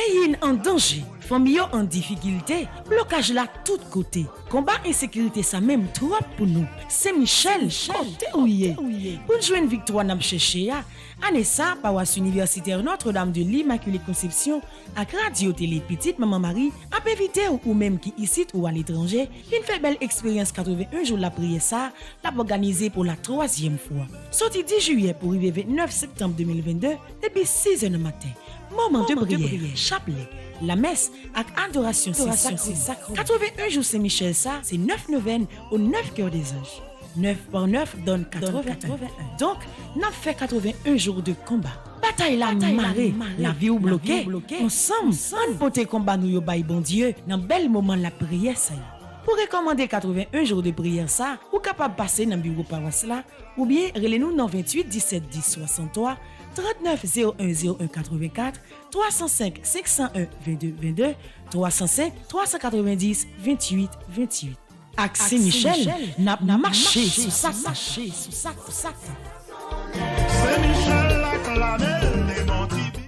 pays en danger, famille en difficulté, blocage là tout côté. Combat insécurité ça même trop pour nous. C'est Michel, côté ouillé. Pour jouer une victoire n'a cherché à année ça paroisse universitaire Notre-Dame de l'Immaculée Conception à radio télé petite maman Marie a évité ou même qui ici ou à l'étranger, une fait belle expérience 81 jours la prière ça, l'a organisé pour la 3e fois. Sorti 10 juillet pour arriver 29 septembre 2022 depuis 6h du matin. Moment de prière, chapelet, la messe avec adoration c'est sacré. 81 jours Saint-Michel ça, c'est 9 neuvaines au 9 cœurs des anges. 9 par 9 donne 81. Donc, n'a fait 81 jours de combat. Bataille la marée, la vie ou bloquée. Ensemble, on pote combat nous yo bay bon Dieu dans bel moment la prière ça. Pour recommander 81 jours de prière ça, ou capable passer dans bureau paroisse là ou bien relez-nous dans 28 17 10 63 39 01 01 84 305 501 22 22 305 390 28 28. Axé Michel n'a marché sous ça. C'est Michel la clamé des Montibi.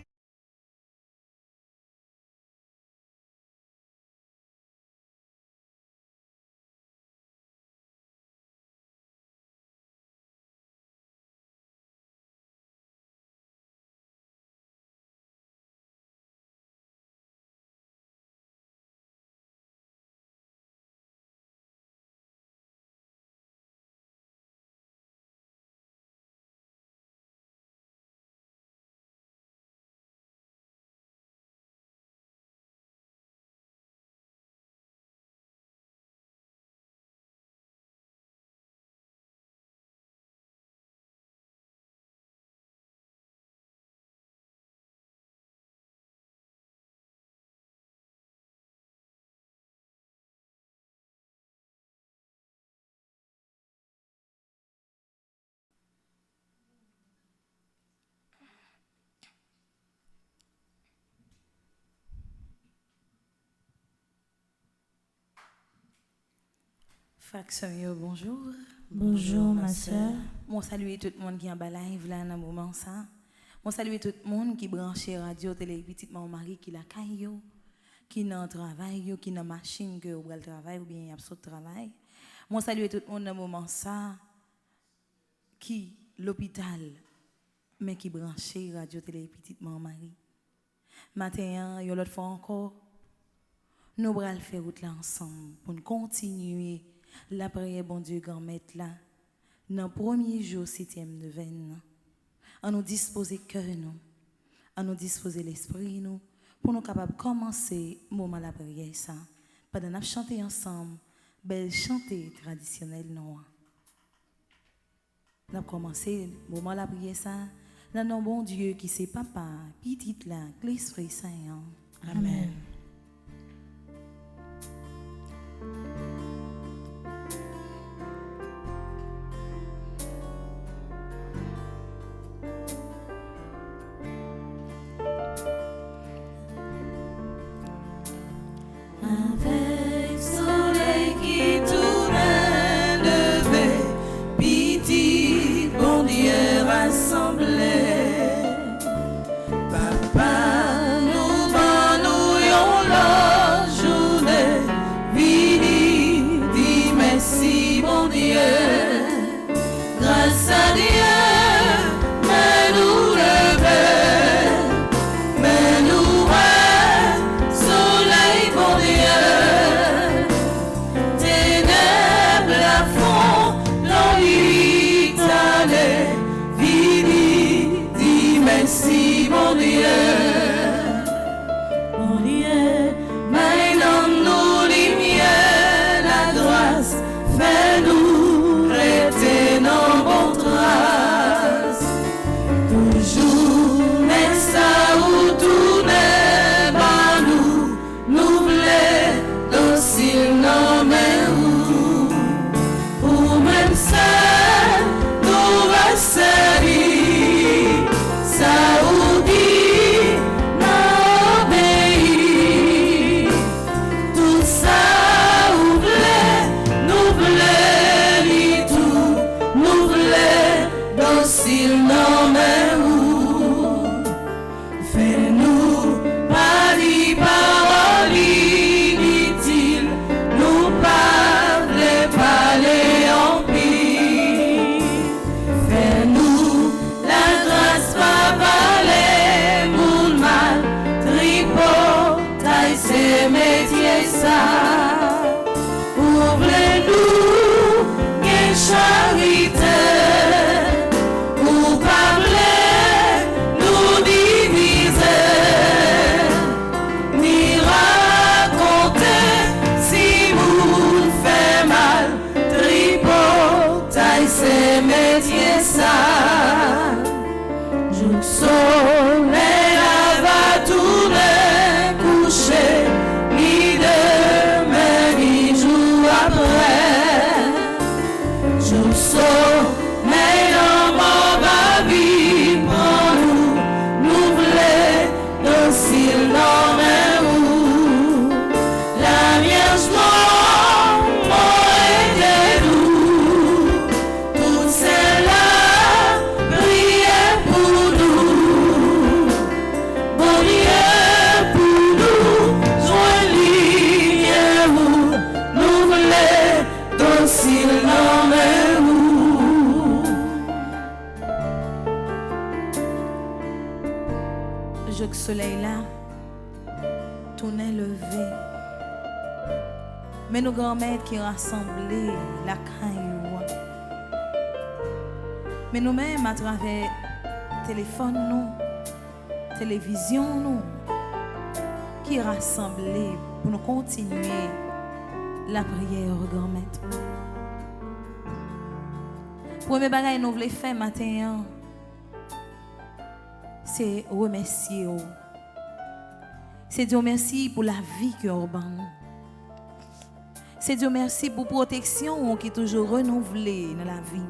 Faxon, bonjour. Bonjour ma soeur. Moi saluer tout le monde qui est en bas live là dans moment ça. Moi saluer tout le monde qui branche radio télé petite maman Marie qui la caille qui dans travail qui dans machine que ou le travail ou bien absent travail. Moi saluer tout le monde dans moment ça qui l'hôpital mais qui branche radio télé petite maman Marie. Matin yo l'autre fois encore nous allons faire route là ensemble pour continuer la prière, bon Dieu, grand maître là, dans le premier jour, 7e neuvaine, à nous disposer cœur nous, à nous disposer l'esprit nous, pour nous capables de commencer le moment de la prière ça, pendant nous chanter ensemble, belle chanter traditionnelle nous. Nous avons commencé le moment de la prière ça, dans nos bon Dieu qui c'est papa, petite là, l'esprit saint. Amen. Avec soleil qui tourne levé, petit bon Dieu rassemblé. Papa, nous nous yon la journée, vini, dis merci bon Dieu. Grâce à Dieu, mais nous lever, mais nous soleil bon Dieu. c'est métier ça. Ouvrez-nous, quelle charité, ou parler, nous diviser, ni raconter si vous fait mal, tripotaille, c'est métier ça. Je soleil va tourner, coucher, ni demain, ni jour après. Je soleil dans ma vie, pour nous, nous voulons, docile dans mes roues. La Vierge m'a aidé nous, toutes celles-là, priez pour nous. Bon Dieu pour nous, joignez-vous, nous voulons, docile dans mes roues. Je que soleil là, tournait levé. Mais nos grands-mères qui rassemblaient la caille. Mais nous-mêmes, à travers téléphone, nous, télévision, nous, qui rassemblaient pour nous continuer la prière aux grand-mères. Premier bagage nous voulons faire matin, c'est remercier. C'est dire merci pour la vie que vous avez. C'est dire merci pour la protection qui est toujours renouvelée dans la vie.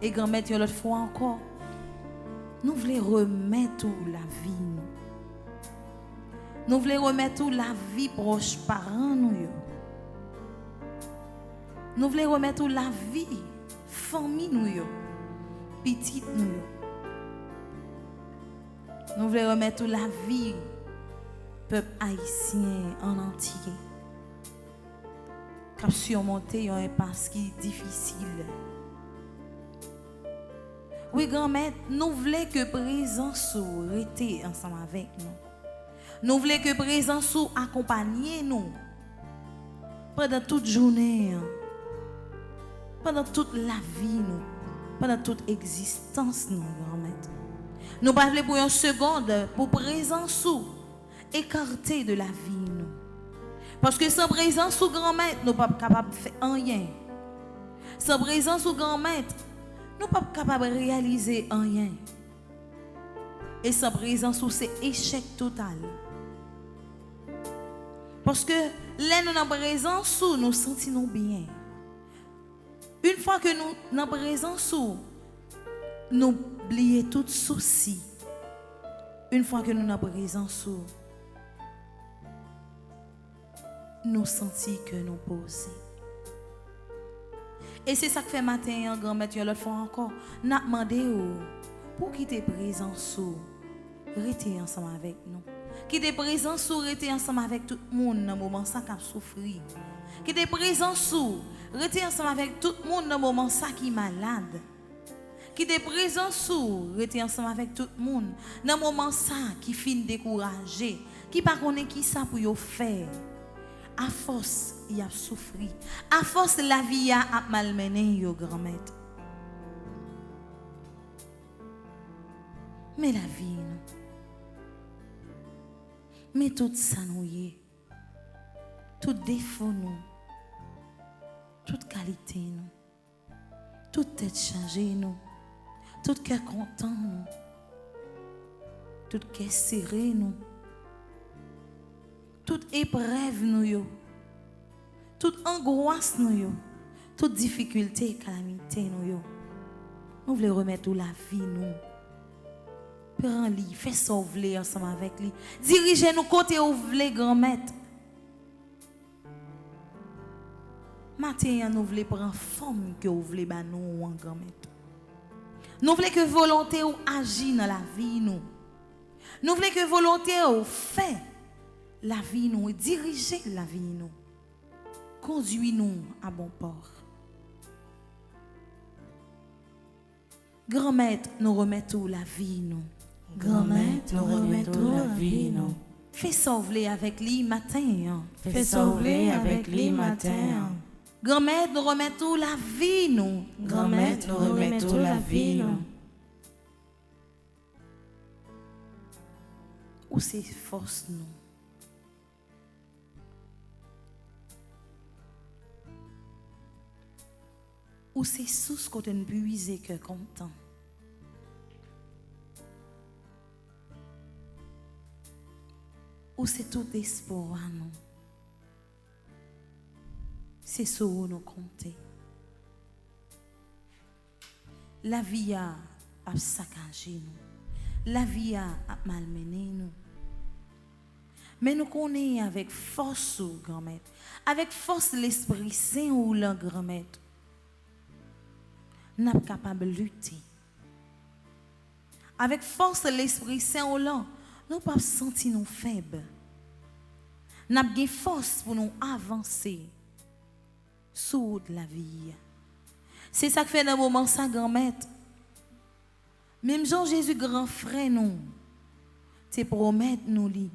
Et grand-mère, l'autre fois encore, nous voulons remettre la vie. Nous voulons remettre la vie proche parents. Nous voulons remettre la vie famille. Petite nous. Nous voulons remettre la vie peuple haïtien en entier. Cap surmonter un impasse qui est difficile. Oui, grand-mère, nous voulons que présence rester ensemble avec nous. Nous voulons que présence accompagne nous pendant toute journée, pendant toute la vie nous. Pendant toute existence, nous, grand-mère. Nous ne pouvons pas pour une seconde, pour présence ou écarter de la vie, nous. Parce que sans présence ou grand-mère, nous ne sommes pas capables de faire rien. Sans présence ou grand-mère, nous ne sommes pas capables de réaliser rien. Et sans présence ou c'est échec total. Parce que là, nous avons présence ou nous sentons bien. Une fois que nous sommes en présence, nous oublions tout souci. Une fois que nous sommes en présence, nous sentons que nous posons. Et c'est ça que fait matin, grand-mère, l'autre fois encore. Nous avons demandé pour quitter présence, rester ensemble avec nous. Quitter présence, rester ensemble avec tout le monde dans le moment ça qui a souffert. Quitter présence, rester ensemble avec tout le monde dans le moment ça qui est malade. Qui est présent sous, rester ensemble avec tout le monde dans le moment ça qui finit découragé, qui pas connaît qui ça pour yo faire. À force, il a souffert. À force, la vie a malmené yo grand-mère. Mais la vie, non. Mais tout ça nous y est. Tout défaut nous. Toute qualité nous. Toute tête changée nous. Tout cœur content nous. Tout cœur serré nous. Toute épreuve nous yo. Toute angoisse nous yo. Toute difficulté, calamité nous yo. Nous voulons remettre la vie nous. Prends-lui, fais sauver ensemble avec lui. Dirigez-nous côté où vous voulez, grand-mère. Matin, nous voulons prendre forme que vous voulez, nous, en grand-mère. Nous voulons que volonté ou agisse dans la vie, nous. Nous voulons que volonté ou fait la vie, nous, et diriger la vie, nous. Conduis-nous à bon port. Grand-mère, nous remettons la vie, nous. Grand-mère, nous remettons la vie, non. Fais sauver avec lui matin. Fais sauver avec lui matin. Grand-mère, nous remettons la vie, nous. Grand-mère, nous remettons la vie, non. Où c'est force, nous. Où c'est sous qu'on ne puise que content. Où c'est tout espoir, nous. C'est ce où nous compter. La vie a saccagé nous. La vie a malmené nous. Mais nous connaissons avec force, grand-mère. Avec force l'Esprit Saint ou la grand-mère. Nous sommes capables de lutter. Avec force l'Esprit Saint ou là, nous ne pouvons pas sentir nous faibles. Nous avons force pour nous avancer sur la vie. C'est ça que fait dans le moment ça, grand-mère. Même Jean-Jésus, grand frère, nous, te promettre nous li.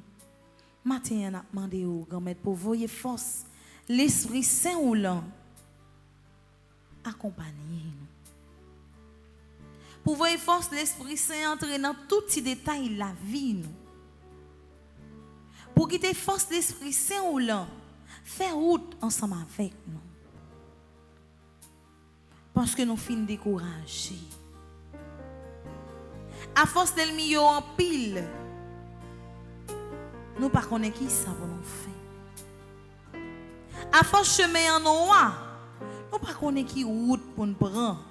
Matin, on a demandé au grand-mère pour voyer force, l'Esprit Saint ou là, accompagner nous. Pour voyer force, l'Esprit Saint entrer dans tout petit détail de la vie nous. Pour quitter force l'Esprit Saint ou là, faire route ensemble avec nous. Parce que nous finissons découragés. À force de le en pile, nous ne connaissons pas qui ça pour nous faire. À force de chemin en noir, nous ne connaissons pas qui route pour nous prendre.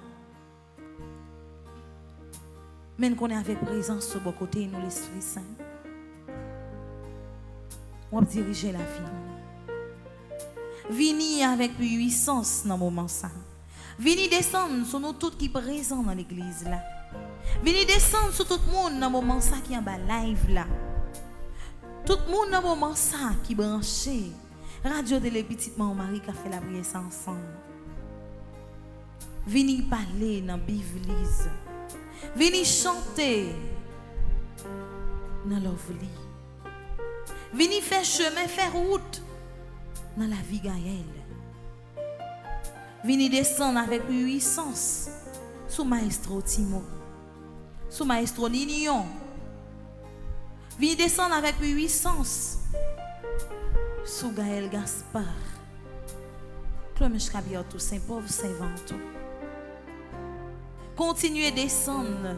Mais nous connaissons avec présence sur le côté nous l'Esprit Saint. On va diriger la vie. Vini avec puissance dans le moment ça. Vini descendre sur nous tous qui sont présents dans l'église là. Vini descendre sur tout le monde dans le moment ça qui est en bas live là. Tout le monde dans le moment ça qui branché. Radio de Petite Maman Marie qui a fait la prière ensemble. Vini parler dans l'église. Vini chanter dans l'ovli. Vini faire chemin, faire route dans la vie gaëlle. Vini descendre avec puissance sous Maestro Timo, sous Maestro Ninion. Vini descendre avec puissance sous Gaël Gaspard. Clomiche Cabioto, Saint-Pauvre, Saint-Vento. Continuez à descendre.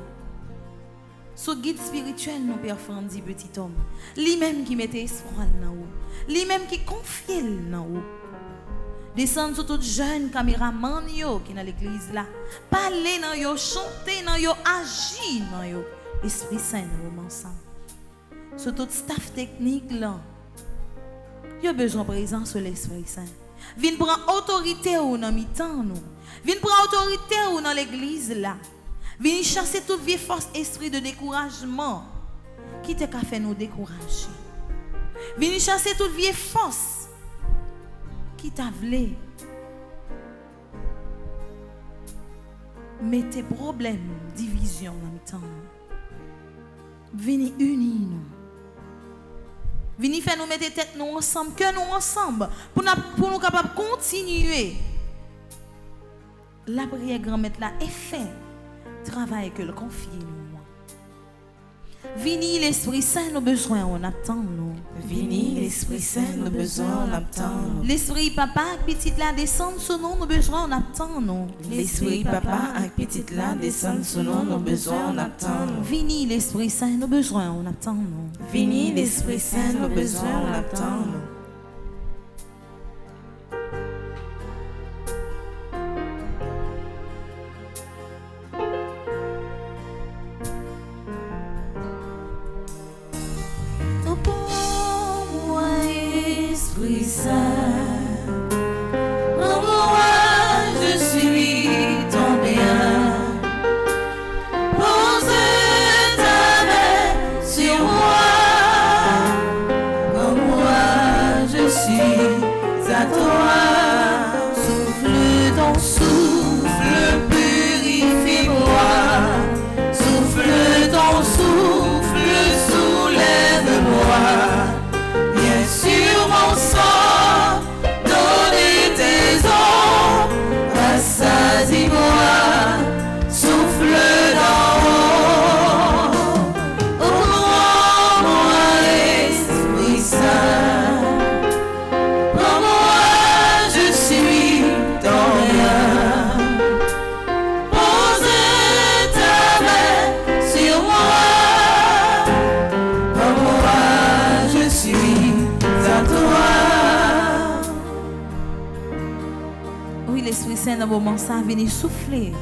Ce guide spirituel, nous Père Frandi, petit homme. Lui-même qui mettait espoir dans vous. Lui-même qui confiait dans vous. Descendre sur tout jeune caméraman qui est dans l'église là. Parler dans yo, chanter dans yo, agir dans yo. Esprit Saint dans moment ça. Sur tout staff technique là. Yo besoin de présence sur l'Esprit Saint. Viens prendre autorité ou dans mi-temps nous. Viens prendre autorité ou dans l'église là. Viens chasser toute vieille force esprit de découragement qui te fait nous décourager. Viens chasser toute vieille force qui t'a voulu mettre tes problèmes, division dans le temps. Viens unir nous. Viens faire nous mettre tête nous ensemble, que nous ensemble pour nous capables de continuer. La prière grand-mère là est fait. Travail que le confie nous. Vini l'Esprit Saint, nos besoins, on attend nous. Vini l'Esprit Saint, nos besoins, on attend nous. L'Esprit Papa, petite là, descend sur nous, nos besoins, on attend nous. L'Esprit Papa, avec petite là, descend sur nous, nos besoins, on attend nous. Vini l'Esprit Saint, nos besoins, on attend nous. Vini l'Esprit Saint, nos besoins, on attend nous. Souffle Saint, dans le moment ça, venez souffler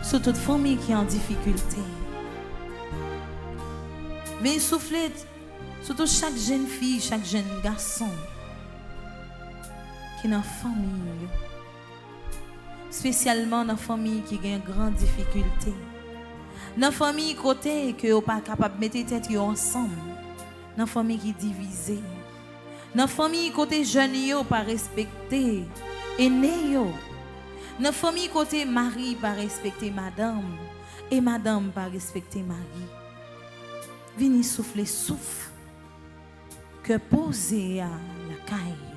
sur toute famille qui est en difficulté. Venez souffler sur toute chaque jeune fille, chaque jeune garçon qui est dans la famille. Spécialement dans la famille qui a une grande difficulté. Dans la famille côté que vous pas capable de mettre tête ensemble. Dans la famille qui est divisée. Dans la famille côté jeune yo pas respecté aîné yo. Dans la famille côté mari pas respecté madame et madame pas respecté mari. Vini souffler souffle que poser à la caille.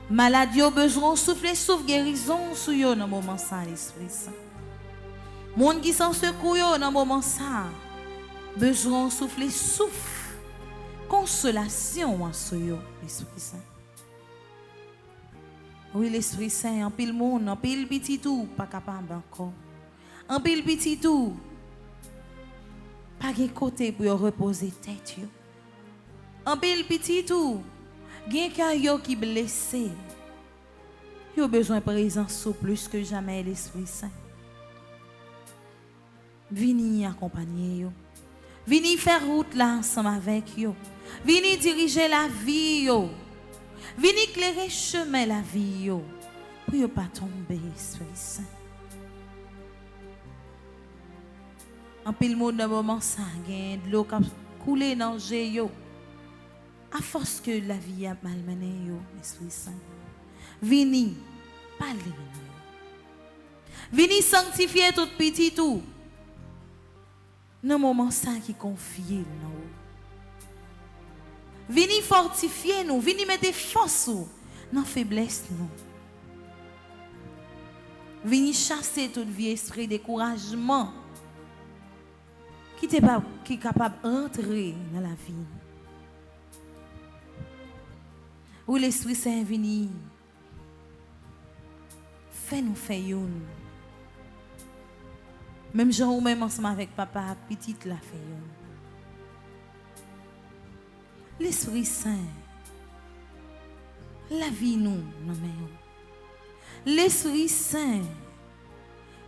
Malade yo besoin souffler souffle guérison sur yo dans moment ça l'Esprit Saint. Monde qui sans secours yo dans moment ça besoin souffler souffle consolation en sur l'Esprit Saint. Oui, l'Esprit Saint, en pile monde, en pile petit tout, pas capable encore. En pile petit tout, pas de côté pour reposer tête. En pile petit tout, gen cœur qui blessé. Yo besoin de présence plus que jamais l'Esprit Saint. Vini accompagner yo. Vini faire route là ensemble avec yo. Vini diriger la vie yo. Vini éclairer chemin la vie yo. Pour yo pas tomber, Esprit Saint. En pile monde dans moment ça gain de l'eau qui couler dans yo. À force que la vie a malmené yo, Esprit Saint. Vini parler. Vini sanctifier tout petit tout. Dans moment ça qui confie nous. Vini fortifier nous, vini mettre force dans faiblesse nous. Vini chasser toute vie esprit découragement qui est capable d'entrer dans la vie. Où l'Esprit Saint vini fait nous faire une. Même Jean ou même ensemble avec papa, petite la fait une. L'Esprit Saint, la vie nous, non mais l'Esprit Saint,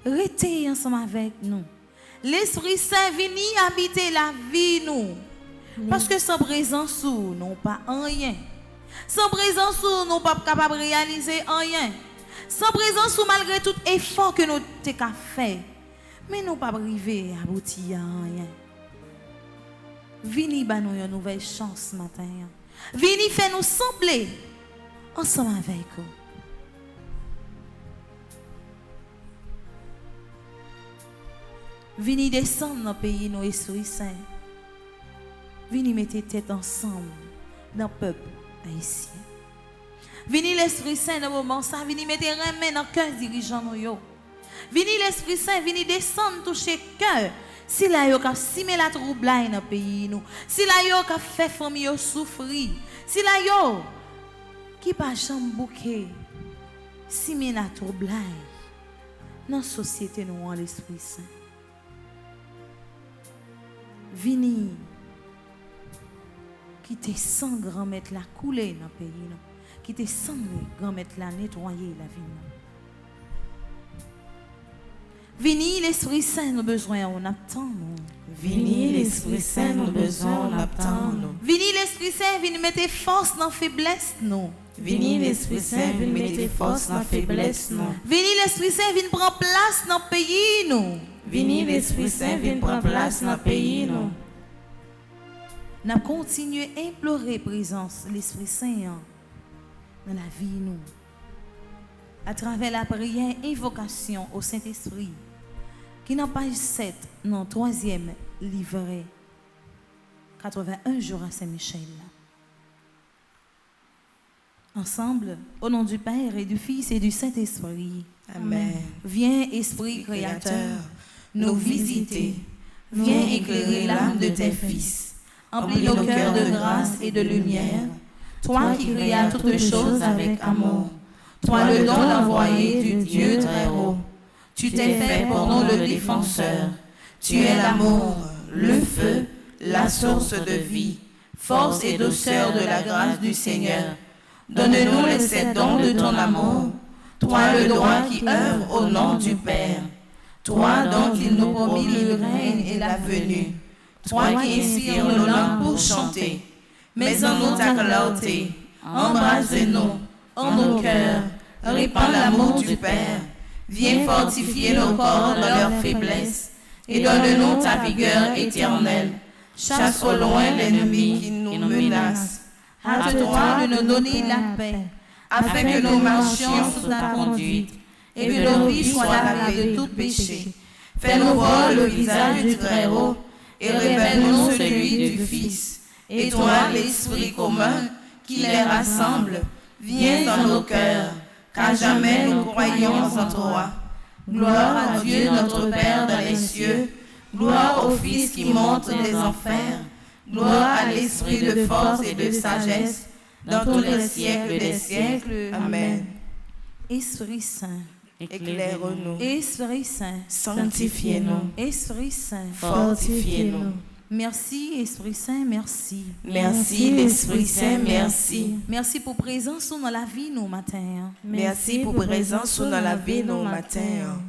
restez ensemble avec nous. L'Esprit Saint vini habiter la vie nous. Parce que sans présence nous, non pas rien. Sans présence nous, non pas capable de réaliser rien. Sans présence nous, malgré tout effort que nous avons fait, mais nous pas arriver à aboutir à rien. Vini ba nous une nouvelle chance ce matin. Vini fait nous sembler ensemble avec vous. Vini descendre dans le pays nos Esprit Saint. Vini mettre tête ensemble dans le peuple haïtien. Vini l'Esprit Saint dans le moment ça, vini mettre main dans le cœur dirigeant nous. Vini l'Esprit Saint, vini descendre toucher cœur. Si la yo ka simé la troublai dans pays nous, si la yo ka fait famille yo souffrir, si la yo qui pas jambe bouquet simé la troublai dans société nous en l'Esprit Saint. Vini qui te sans grand mettre la couler dans pays nous, qui te sans grand mettre la nettoyer la vie nous. Vini l'Esprit Saint, nous besoin, on attend nous. Vini l'Esprit Saint, nous besoin, on attend nous. Vini l'Esprit Saint, vini mettre force dans faiblesse nous. Vini l'Esprit Saint, vini mettre force dans faiblesse nous. Vini l'Esprit Saint, vini prendre place dans pays nous. Vini l'Esprit Saint, vini prendre place dans pays nous. N'a continuer à implorer présence l'Esprit Saint dans la vie nous. À travers la prière, invocation au Saint-Esprit, qui n'a page 7, non, 3e livret, 81 jours à Saint-Michel. Ensemble, au nom du Père et du Fils et du Saint-Esprit. Amen. Viens, Esprit Créateur, nous visiter. Viens éclairer l'âme de tes fils. Emplis nos cœurs de grâce et de lumière. Toi qui créas toutes choses avec amour. Toi le don envoyé du Dieu très haut. Tu t'es fait pour nous le défenseur. Tu es l'amour, le feu, la source de vie, force et douceur de la grâce du Seigneur. Donne-nous les 7 dons de ton amour. Toi le droit qui œuvre au nom du Père. Toi dont il nous promet le règne et la venue. Toi qui inspires nos langues pour chanter. Mets en nous ta clarté. Embrase-nous en nos cœurs. Répands l'amour du Père. Viens fortifier nos corps dans leur faiblesse. Et donne-nous ta vigueur éternelle. Chasse au loin l'ennemi qui nous menace. Hâte-toi de nous donner la paix, afin que nous marchions sous ta conduite, et que nos vies soient lavées de tout péché. Fais-nous voir le visage du Très-Haut, et révèle-nous celui du Fils. Et toi, l'Esprit commun, qui les rassemble, viens dans nos cœurs, car jamais nous croyons en toi. Gloire à Dieu notre Père dans les cieux, gloire au Fils qui monte des enfers, gloire à l'Esprit de force et de sagesse, dans tous les siècles des siècles. Amen. Esprit Saint, Éclaire-nous, Esprit Saint, sanctifiez-nous, Esprit Saint, fortifiez-nous. merci Esprit Saint, merci. Merci l'Esprit Saint, merci. Merci pour présence dans la vie nous matin. Merci pour présence dans la vie nos matins.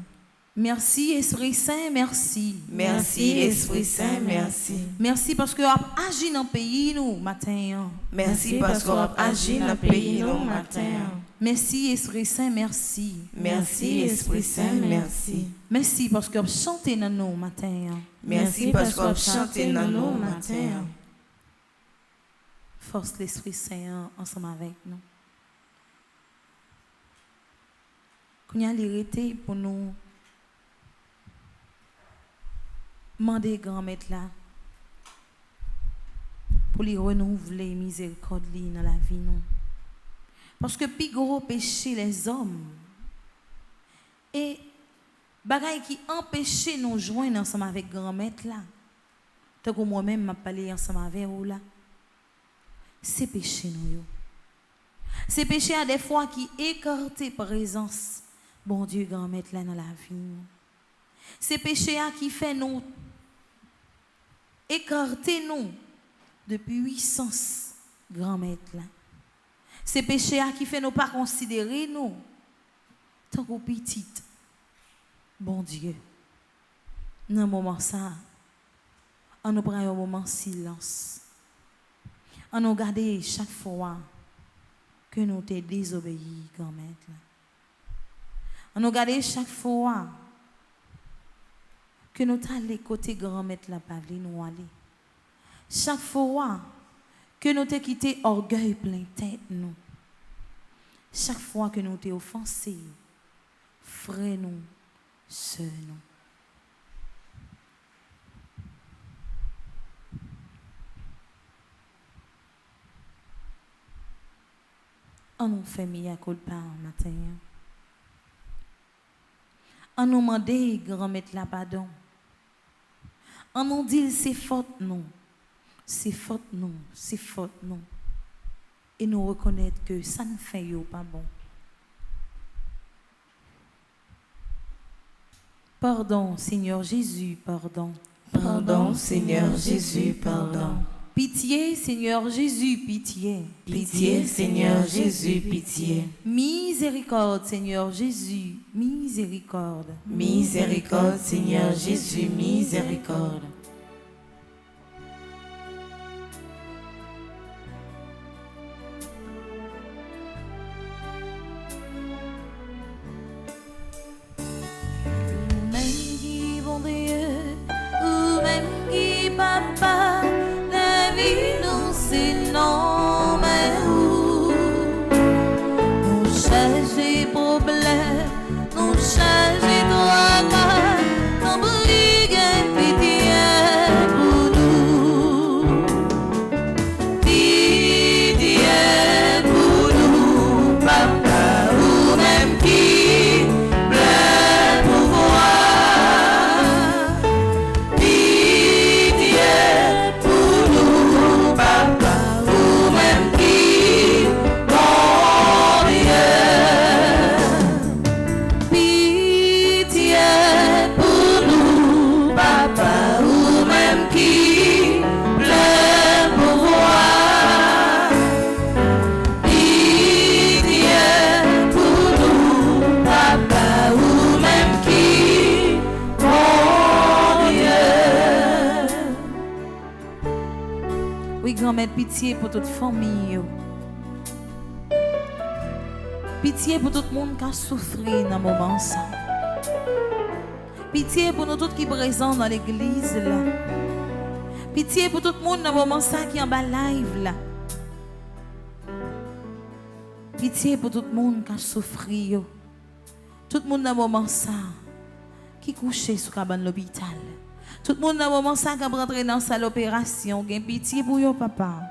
Merci Esprit Saint, merci. Merci Esprit Saint, merci. Merci parce que vous avez agi dans le pays nous matin. Merci parce qu'on a agi dans le pays nos matins. Merci Esprit Saint, merci. Merci Esprit Saint, merci. Merci parce que vous chantez dans nous matin. Merci parce qu'on chante dans nos matins. Force l'Esprit Saint ensemble avec nous. Qu'on y a l'arrêté pour nous demander grand-maître là pour lui renouveler miséricorde dans la vie nous. Parce que plus gros péché les hommes et bagaille qui empêchait nous joindre ensemble avec grand-maître là. Tant que moi-même m'a parlé ensemble avec vous là. C'est péché nous yo. C'est péché à des fois qui écarté présence bon Dieu grand-maître là dans la vie nous. C'est péché à qui fait nous écarter nous depuis puissance grand-maître là. C'est péché à qui fait nous pas considérer nous tant que petite. Bon Dieu. Dans un moment ça, on nous prend un moment silence. On nous regarde chaque fois que nous t'es désobéi grand-maître là. On nous regarde chaque fois que nous t'allons côté grand-maître la pas nous aller. Chaque fois que nous t'ai quitté orgueil plein tête nous. Chaque fois que nous t'ai offensé, frère nous, sœur nous. On nous fait mea culpa matin. On nous demande grand-maître la pardon. On nous dit c'est faute non. C'est faute non, c'est faute non. Et nous reconnaître que ça ne fait pas bon. Pardon, Seigneur Jésus, pardon. Pardon, Seigneur Jésus, pardon. Pitié, Seigneur Jésus, pitié. Pitié, Seigneur Jésus, pitié. Miséricorde, Seigneur Jésus, miséricorde. Miséricorde, Seigneur Jésus, miséricorde. Papa, la vie nous c'est non mais où nous chercher problème, nous chercher droit, nous briguer pitié. grand-mère, pitié pour toute famille. Pitié pour tout le monde qui a souffert dans ce moment. Pitié pour nous tous qui sont présents dans l'église. Pitié pour tout le monde dans ce moment qui est en bas live. Là. Pitié pour tout le monde qui a souffert. Tout le monde dans ce moment qui est couché sous cabane de l'hôpital. Tout le monde dans ce moment qui est rentré dans sa l'opération. Pitié pour vous, papa.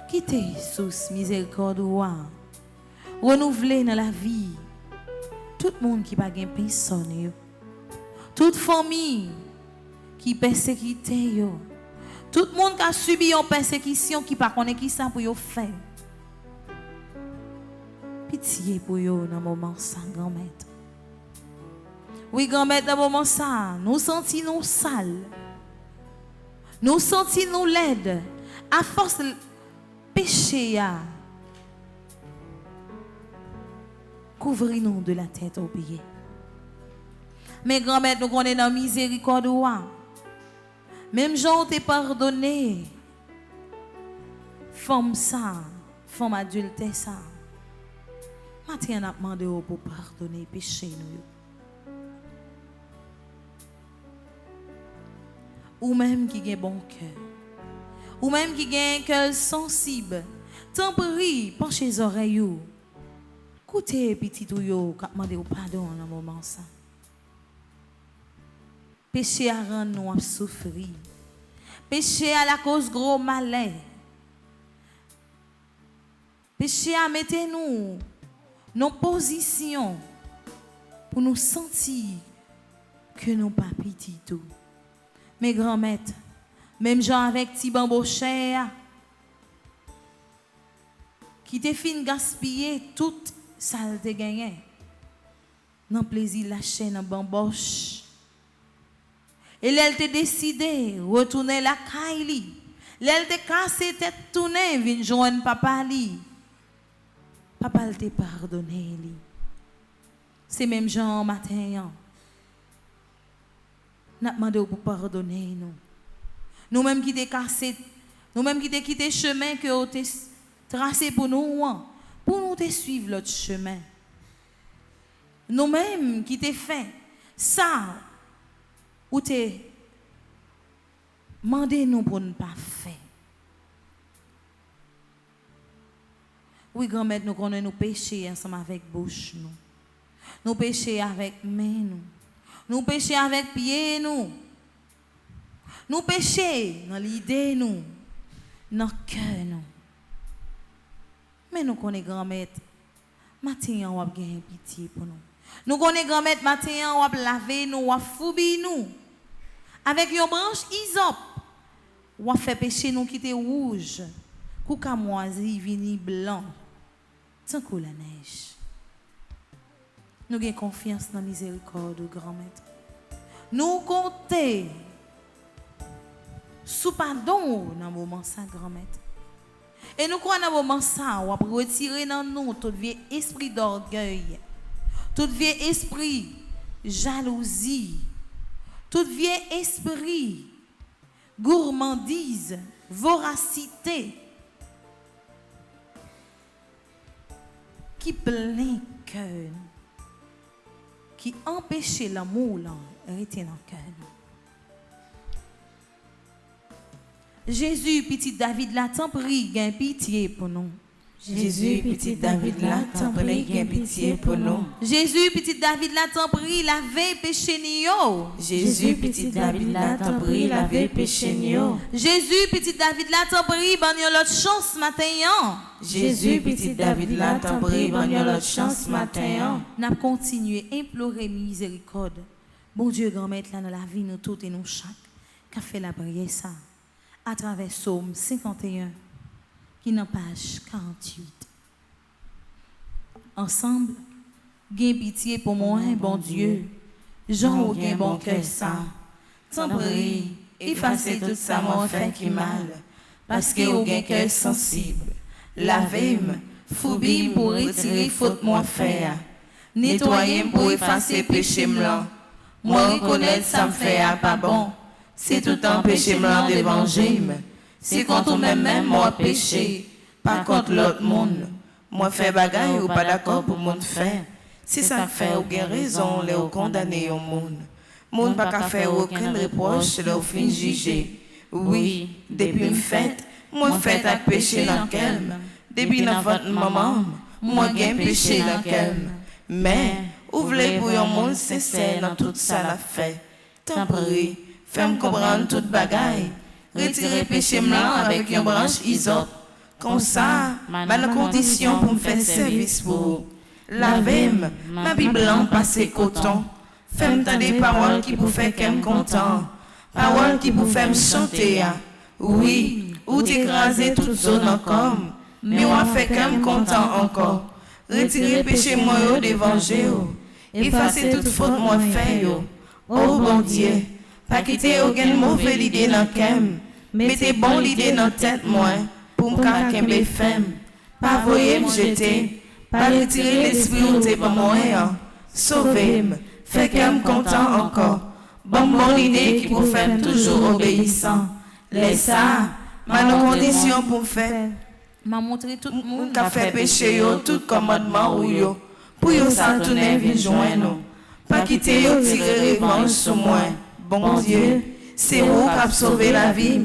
Quittez sous miséricorde. Renouveler dans la vie. Tout le monde qui n'a pas personne. Toute famille qui persécute. Tout le monde qui a subi une persécution qui ne connaît pas qui ça pour faire. Pitié pour vous dans ce moment ça, grand-mère. Oui, grand-mère, dans ce moment ça, nous sentons nous sales. Nous sentons nous laides. À force de péché, couvrez-nous de la tête aux pieds. Mais grand-mère, nous connaissons dans la miséricorde. Même Jean t'est pardonné. Femme ça, femme adulte ça. Maintenant, on a demandé pour pardonner les péchés. Ou même qui a un bon cœur. Ou même qui a un cœur sensible. Tant pis, penchez les oreilles. Écoutez, petit ou yo, qui a demandé pardon dans ce moment ça. Péché à rendre nous souffrir. Péché à la cause gros malheur. Péché à mettre nous nos positions pour nous sentir que nous pas petit tout. Mes grands-mères, même gens avec petit bambo cher qui te fin gaspiller toute ça te gagné. Non plaisir lâcher dans bamboche. Et elle te décidé retourner la caille. Elle te cassé tête tourner vinn joindre papa li. Papa t'a pardonné. C'est même Jean matin. N'a demandé pour pardonner nous. Nous-mêmes qui t'ai cassé, nous-mêmes qui t'ai quitté chemin que vous t'ai tracé pour nous te suivre l'autre chemin. Nous-mêmes qui t'ai fait ça ou t'ai demandé nous pour ne pas faire. Oui, grand-mère, nous connaissons nos péchés ensemble avec bouche nous. Nous péchons avec main nous. Nous péchons avec pied nous. Nous péchons dans l'idée nous. Dans le cœur nous. Mais nous connaissons grand-mère. Matin on va gagner pitié pour nous. Nous connaissons grand-mère matin on va laver nous, on va foubi nous. Avec une branche isop. On va faire pécher nous qui était rouge. Kouka moisi vini blanc. Tant que la neige. Nous avons confiance dans la miséricorde de grand-mère. Nous comptons sous pardon dans le moment ça, grand-mère. Et nous croyons dans le moment ça, on va retirer dans nous tout vieux esprit d'orgueil, tout vieux esprit jalousie, tout vieux esprit gourmandise, voracité, qui plein cœur, qui empêche l'amour d'arrêter dans le cœur. Jésus, petit David, là, t'en prie, gain pitié pour nous. Jésus, petit David, là, t'en prie, gain pitié pour nous. Jésus, petit David, là, t'en prie, lavez péché nio. Jésus, petit David, là, t'en prie, lavez péché nio. Jésus, petit David, là, t'en prie, ban yon l'autre chance matin. Jésus, petit David, là, t'en prie, ban yon l'autre chance matin. N'a continué implorer miséricorde. Bon Dieu, grand-mère, là, dans la vie, nous toutes et nous chaque, qu'a fait la prière ça, à travers Psaume 51, qui est dans page 48. Ensemble, gain pitié pour moi, bon Dieu. Jean ou gain bon cœur ça. T'en prie, effacez tout ça mon fait qui mal. Parce que ou gain cœur sensible. Lavez-moi, foubi pour retirer faute moi faire. Nettoyez pour effacer péché blanc. Moi reconnaître ça me fait à pas bon. C'est tout un péché blanc d'évangile. Si contre même moi péché, pas contre l'autre monde. Moi fait bagaille ou pas d'accord pour monde faire. Si ça fait ou gain raison, les ou condamner au monde. Monde pas qu'à faire aucun reproche, les ou fin juger. Oui, depuis me fête, moi fête avec péché dans qu'elle. Depuis dans votre maman, moi gain péché dans qu'elle. Mais, ouvrez pour un monde sincère dans tout ça la fait. Tant pis, fais-moi comprendre toute bagaille. Retirez péché blanc avec une branche isope. Comme ça, ma condition pour me faire service pour lavez-moi, ma Bible blanc passé coton. Fais-moi des paroles qui vous fait qu'elle me content. Paroles qui vous fait me chanter. Oui, ou t'écraser toute zone encore. Mais on fait qu'elle me content encore. Retirez péché moi devant Jéhovah. Effacez toute faute moi fait yo. Oh bon Dieu, pas quitter aucune mauvaise idée dans kem. Mettez bon l'idée dans tête moi. Pour me kembe femme, pas voyer me jeter, pas retirer l'esprit où t'es pas moi, sauvez-moi, fait qu'elle me content encore, bon l'idée qui vous fait toujours obéissant, laisse ça, ma condition pour me faire, m'a montré tout le monde qu'a fait péché yo, tout commandement ou yo, pour yo ça tourner vite joindre, pas quitter yo tirer revanche sur moi, bon Dieu, c'est vous qui avez sauvé la vie.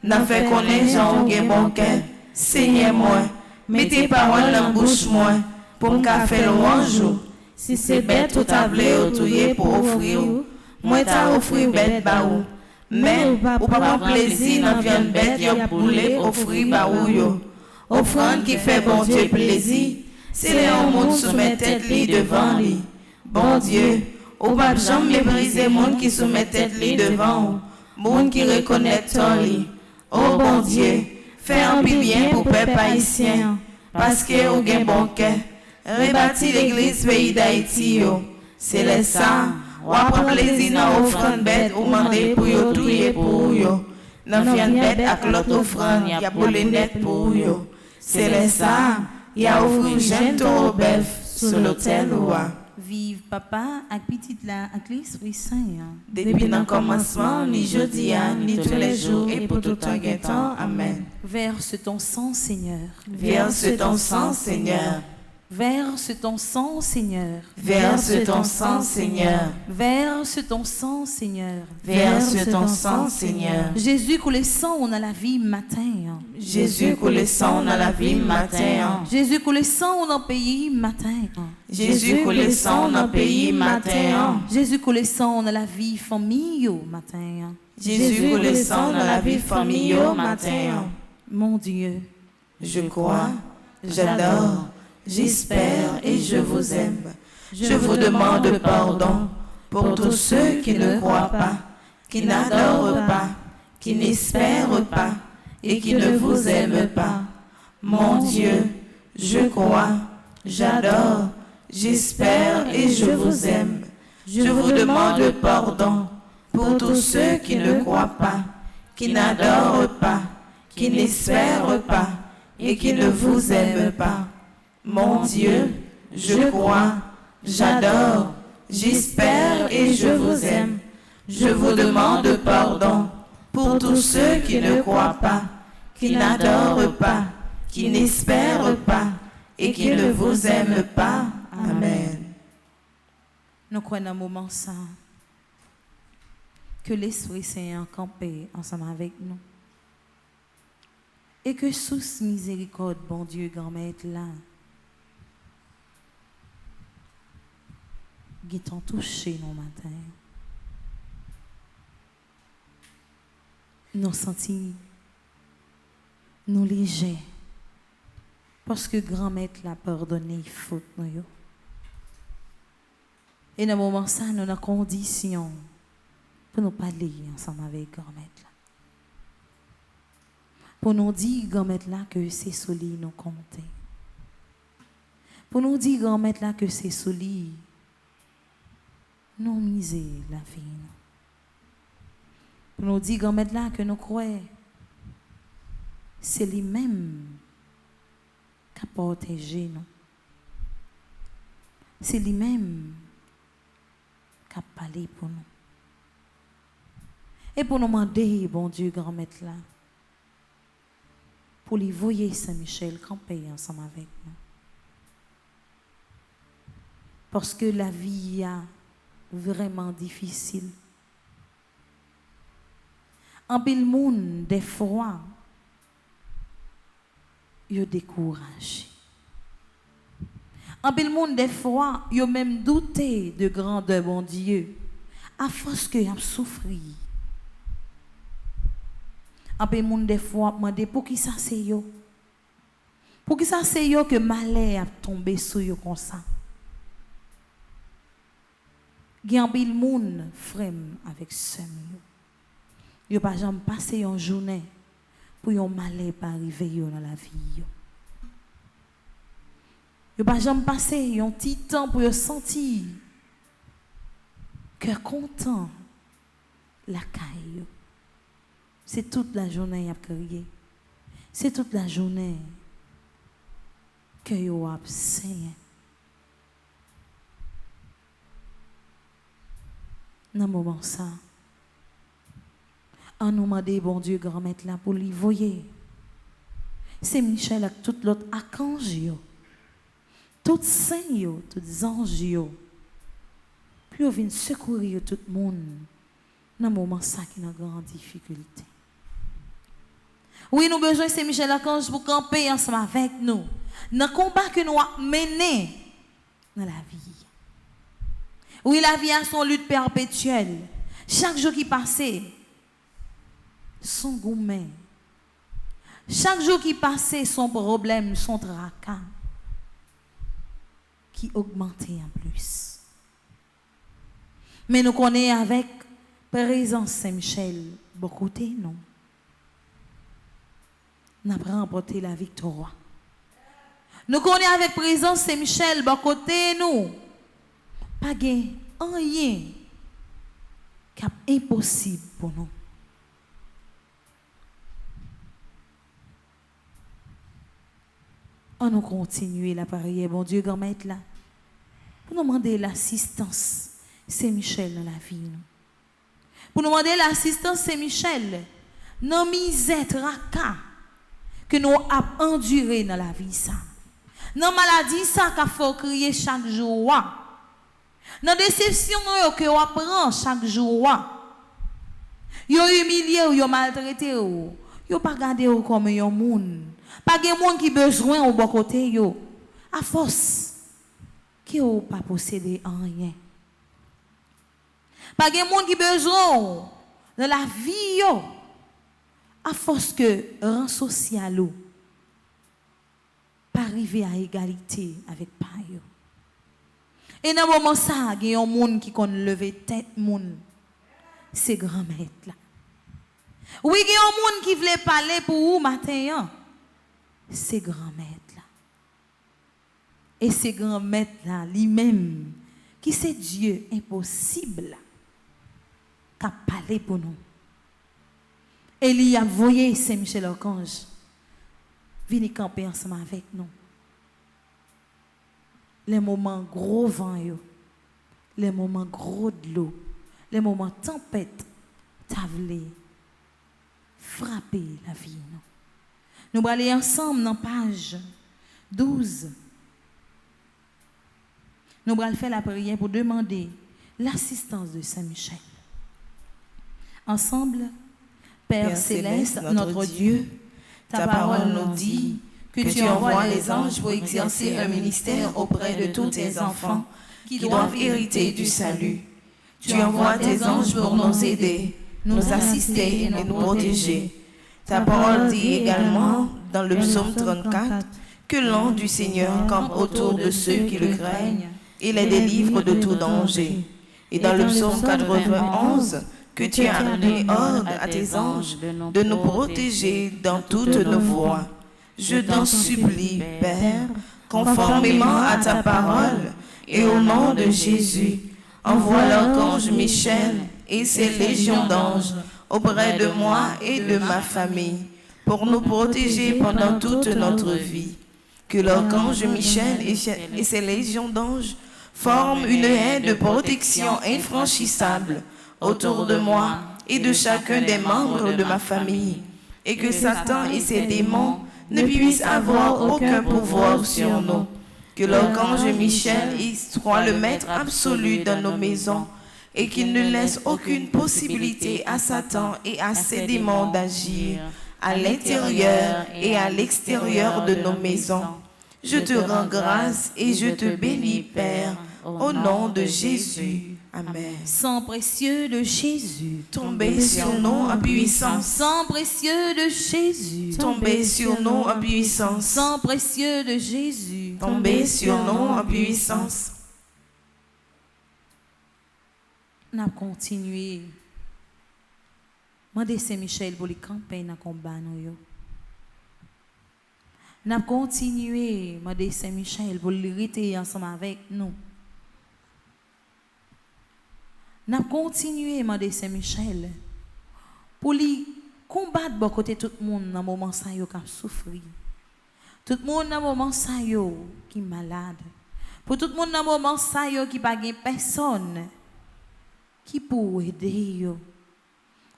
N'a fait connaître Jean ou bon cœur, Seigneur moi, mettez paroles dans la bouche moi, pour me faire louange. Si c'est bête ou tablé ou touillé pour offrir, moi t'as offert bête baou. Mais, ou pas prendre plaisir dans viande bête, y'a poulet offrir baou yo. Offrande qui fait bon Dieu plaisir, c'est les hommes soumettent tête li devant lui. Bon Dieu, ou pas jamais mépriser monde qui soumet tête li devant, monde qui reconnaît ton lit. Oh bon Dieu, fais un peu bien pour peuple haïtien, parce que vous avez bon cœur. Rebâtir l'église pays d'Haïti, c'est les ça. Ou prendre plaisir dans l'offrande bête, ou demander pour vous touiller pour vous. Dans viande bête avec l'autre offrande, il y a pour les net pour vous. C'est les ça. Il y a offert jeune taureau bœuf sur l'autel ou Vive papa avec petite là avec l'esprit saint. Depuis le commencement, ni jeudi, ni tous les jours, et pour tout temps. Amen. Verse ton sang, Seigneur. Verse ton sang, Seigneur. Verse ton sang, Seigneur. Verse ton sang, Seigneur. Verse ton sang, Seigneur. Verse ton sang, Seigneur. Jésus coule sang, on a la vie matin. Jésus coule sang, on a la vie matin. Jésus coule sang, on a pays matin. Jésus coule sang, on a pays matin. Jésus coule sang, on a la vie famille matin. Jésus coule sang, on a la vie famille matin. Mon Dieu, je crois, j'adore. J'espère et je vous aime. Je vous demande pardon pour tous ceux qui ne croient pas, qui n'adorent pas, qui n'espèrent pas et qui ne vous aiment pas. Mon Dieu, je crois, j'adore, j'espère et je vous aime. Je vous demande pardon pour tous ceux qui ne croient pas, qui n'adorent pas, qui n'espèrent pas et qui ne vous aiment pas. Mon Dieu, je crois, j'adore, j'espère et je vous aime. Je vous demande pardon pour tous ceux qui ne croient pas, qui n'adorent pas, qui n'espèrent pas et qui ne vous aiment pas. Amen. Nous croyons dans un moment ça que l'Esprit Saint a campé ensemble avec nous. Et que sous miséricorde, bon Dieu, grand-mère là, qui t'ont touché nos matins. Nous sentis, nous légers, parce que grand-mère l'a pardonné faute nous. Et dans ce moment ça, nous avons condition pour nous parler ensemble avec grand-mère là. Pour nous dire grand-mère là que c'est solide nous compter. Pour nous dire grand-mère là que c'est solide nous miser la vie. Pour nous dire grand-mère là que nous croyons c'est lui-même qui a protégé nous. C'est lui-même qui a parlé pour nous. Et pour nous demander, bon Dieu, grand-mère là, pour les voyer Saint-Michel camper ensemble avec nous. Parce que la vie est vraiment difficile. En pile monde, des fois, yo découragé. En pile monde, des fois, yo même douté de grandeur bon Dieu, à force que y a souffri. En pile monde, des fois, demandé pour qui ça c'est yo? Pour qui ça c'est yo que malheur a tombé sur yo comme ça? Gen pile monde frème avec sem yo. Yo pas jamais passé une journée pour yon malheur pas arriver yo dans la vie yo. Yo pas jamais passé un petit temps pour yo sentir cœur content la caille yo. C'est toute la journée y a crié. C'est toute la journée que yo a saigné. Dans moment ça, on nous demande bon Dieu grand maître là pour lui voyer. C'est Michel avec tout l'autre archange yo. Tout saint yo, tous anges yo. Puis on vient secourir tout le monde dans moment ça qui est en grande difficulté. Oui, nous avons besoin de Saint-Michel Archange pour camper ensemble avec nous. Dans le combat que nous avons mené dans la vie. Oui, la vie a son lutte perpétuelle. Chaque jour qui passe, son gourmet. Chaque jour qui passe, son problème, son tracas qui augmentait en plus. Mais nous connaissons avec présence Saint-Michel, beaucoup de nous. Nous avons remporté la victoire. Nous connaissons avec présence Saint-Michel, beaucoup de nous. Pas rien qui est impossible pour nous. On nous continue la prière, bon Dieu, grand maître là, pour nous demander l'assistance Saint-Michel dans la vie. Pour nous demander l'assistance Saint-Michel dans la misère tracas que nous avons enduré dans la vie. Dans la maladie, ça qu'il faut crier chaque jour. Dans la déception que vous apprenez chaque jour. Vous humilié ou vous maltraité. Vous ne pas gardé comme un monde. Pas de monde qui a besoin au bon côté. À force, qui n'a pas possédé rien. Pas de monde qui a besoin de la vie. À force que rang social pas arriver à égalité avec payo. Et dans le moment ça, il y a un monde qui connaît lever tête monde. C'est grand maître là. Oui, il y a un monde qui voulait parler pour vous matin. C'est grand maître là. Et c'est grand maître là lui-même qui c'est Dieu impossible qui a parlé pour nous. Et il a voyé Saint-Michel Archange venir camper ensemble avec nous. Les moments gros vent, les moments gros de l'eau, les moments tempête, t'as voulu frapper la vie. Nous allons aller ensemble dans page 12. Nous allons faire la prière pour demander l'assistance de Saint-Michel. Ensemble, Père céleste, notre Dieu, ta parole nous dit que tu envoies les anges pour exercer un ministère auprès de tous tes enfants qui doivent hériter du salut. Tu envoies tes anges pour nous aider, nous assister et nous protéger. Ta parole dit également dans le psaume 34 que l'ange du Seigneur campe autour de ceux qui le craignent et les délivre de tout danger. Et dans le psaume 91, que tu as donné ordre à tes anges de nous protéger dans toutes nos voies. Je t'en supplie, Père, conformément à ta parole et au nom de Jésus, envoie l'archange Michel et ses légions d'anges auprès de moi et de ma famille pour nous protéger pendant toute notre vie. Que l'archange Michel et ses légions d'anges forment une haie de protection infranchissable autour de moi et de chacun des membres de ma famille, et que Satan et ses démons ne puisse avoir aucun pouvoir sur nous. Que l'archange Michel soit le maître absolu dans nos maisons et qu'il ne laisse aucune possibilité à Satan et à ses démons d'agir à l'intérieur et à l'extérieur de nos maisons. Je te rends grâce et je te bénis, Père, au nom de Jésus. Amen. Sang précieux de Jésus, Tombez sur nous en puissance. sang précieux de Jésus, Tombez sur nous en puissance. sang précieux de Jésus. Tombez sur nous en puissance. On a continué. Moi, Saint-Michel pour les campagnes dans combat nous. On a continué. Moi, Saint-Michel pour l'irriter ensemble avec nous. On a continué, Mande Saint-Michel, pour lui combattre de côté tout le monde dans le moment ça yo qui souffrir. Tout le monde dans le moment ça yo qui malade. Pour tout le monde dans le moment ça yo qui pas personne qui peut aider yo.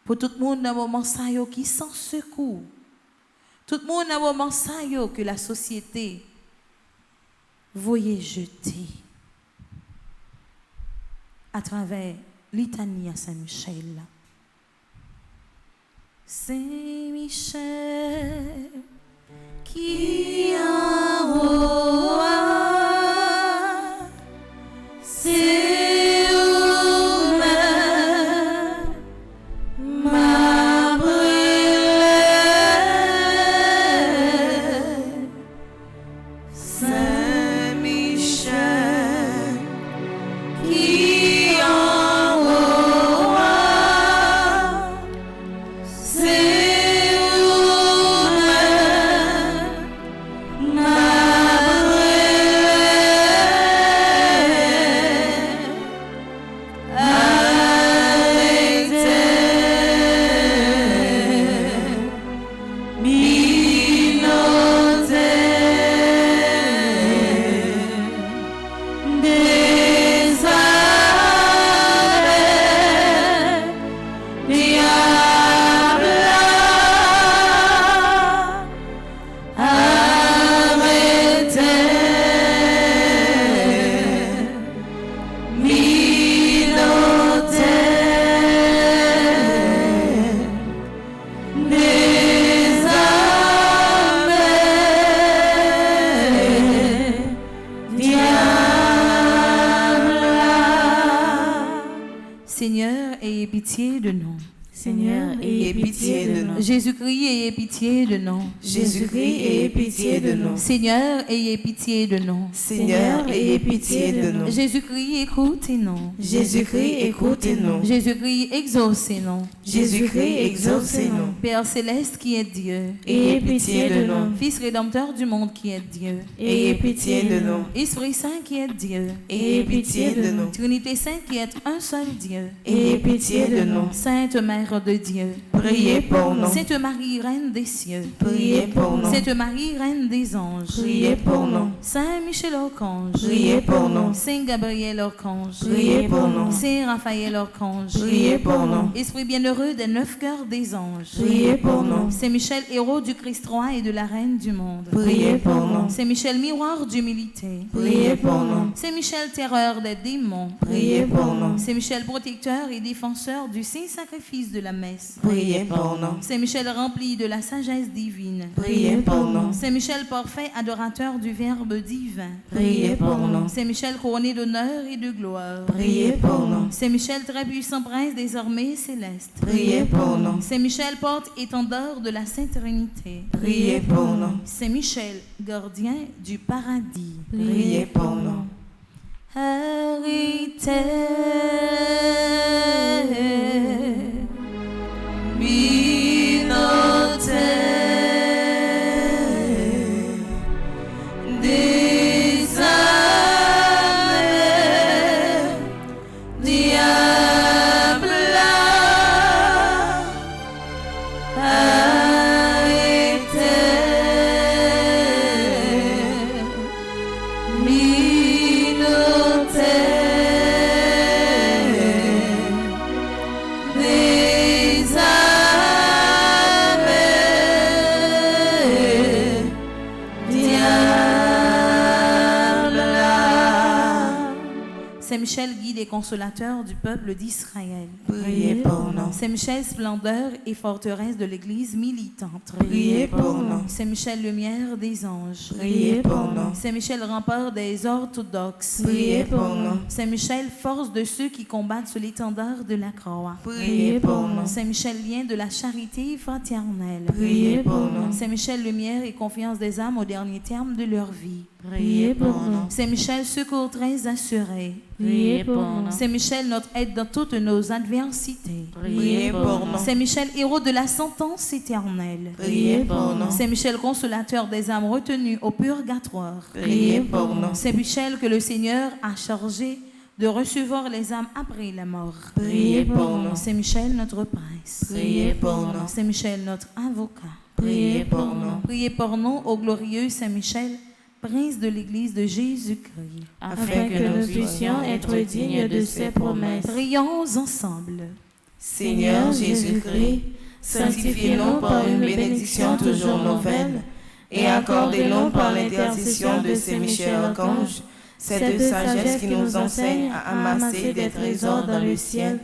Pour tout le monde dans le moment ça yo qui sans secours. Tout le monde dans le moment ça yo que la société voyait jeter à travers litanie à Saint-Michel. Saint-Michel qui en haut, c'est où-même ma brûlée. Saint-Michel Qui en haut, c'est où-même ma Seigneur, ayez pitié de nous. Seigneur, ayez pitié de nous. Jésus-Christ, ayez pitié de nous. Jésus-Christ, ayez pitié de nous. Seigneur, ayez pitié de nous. Seigneur, ayez pitié de nous. Jésus-Christ, écoutez-nous. Jésus-Christ, écoutez-nous. Jésus-Christ, exaucez-nous. Jésus-Christ, exaucez-nous. Père céleste qui est Dieu. Ayez pitié de nous. Fils rédempteur du monde qui est Dieu. Ayez pitié de nous. Esprit Saint qui est Dieu. Ayez pitié de nous. Trinité Sainte qui est un seul Dieu. Ayez pitié de nous. Sainte Mère de Dieu. Priez pour nous. Sainte Marie, Reine des cieux. Priez pour nous. Sainte Marie, Reine des anges. Priez pour nous. Saint Michel Archange. Priez pour nous. Saint Gabriel Archange. Priez pour nous. Saint Raphaël Archange. Priez pour nous. Esprit bienheureux des 9 cœurs des anges. Priez pour nous. Saint Michel, héros du Christ roi et de la Reine du monde. Priez pour nous. Saint Michel, miroir d'humilité. Priez pour nous. Saint Michel, terreur des démons. Priez pour nous. Saint Michel, protecteur et défenseur du saint sacrifice de la messe. Priez pour nous. Saint Michel, rempli de la sagesse divine. Priez pour nous. Saint Michel, parfait adorateur du Verbe divin. Priez pour nous. Saint Michel, couronné d'honneur et de gloire. Priez pour nous. Saint Michel, très puissant prince des armées célestes. Priez pour nous. Saint Michel, porte-étendard de la Sainte Trinité. Priez pour nous. Saint Michel, gardien du paradis. Priez pour nous. Des Saint-Michel, guide et consolateur du peuple d'Israël. Priez pour nous. Saint-Michel, splendeur et forteresse de l'Église militante. Priez pour nous. Saint-Michel, lumière des anges. Priez pour nous. Saint-Michel, rempart des orthodoxes. Priez pour nous. Saint-Michel, force de ceux qui combattent sous l'étendard de la croix. Priez pour nous. Saint-Michel, lien de la charité fraternelle. Priez pour nous. Saint-Michel, lumière et confiance des âmes au dernier terme de leur vie. Priez pour nous. Saint-Michel, secours très assuré. Priez pour nous. Saint-Michel, notre aide dans toutes nos adversités. Priez pour nous. Saint-Michel, héros de la sentence éternelle. Priez pour nous. Saint-Michel, consolateur des âmes retenues au purgatoire. Priez pour nous. Saint-Michel, que le Seigneur a chargé de recevoir les âmes après la mort. Priez pour nous. Saint-Michel, notre prince. Priez pour nous. Saint-Michel, notre avocat. Priez pour nous. Priez pour nous, ô glorieux Saint-Michel, prince de l'Église de Jésus-Christ. Afin que nous puissions être dignes de ses promesses. Prions ensemble. Seigneur Jésus-Christ, sanctifiez-nous par une bénédiction toujours nouvelle et accordez-nous par l'intercession de Saint-Michel Archange cette sagesse qui nous enseigne à amasser des trésors dans le ciel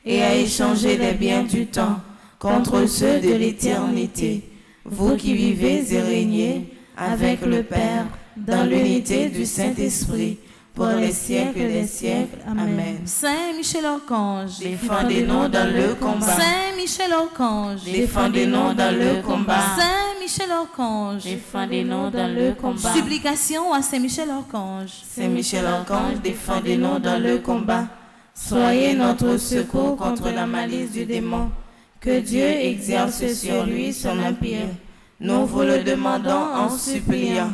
et à échanger les biens du temps contre ceux de l'éternité. Vous qui vivez et régnez avec le Père dans l'unité du Saint-Esprit, pour les siècles des siècles. Amen. Saint Michel Archange, Défendez-nous dans le combat. Saint Michel Archange, Défendez-nous dans le combat. Saint Michel Archange, Défendez-nous dans le combat. supplication à Saint Michel Archange. Saint Michel Archange, défendez-nous dans le combat. Soyez notre secours contre la malice du démon. Que Dieu exerce sur lui son empire. Nous vous le demandons en suppliant.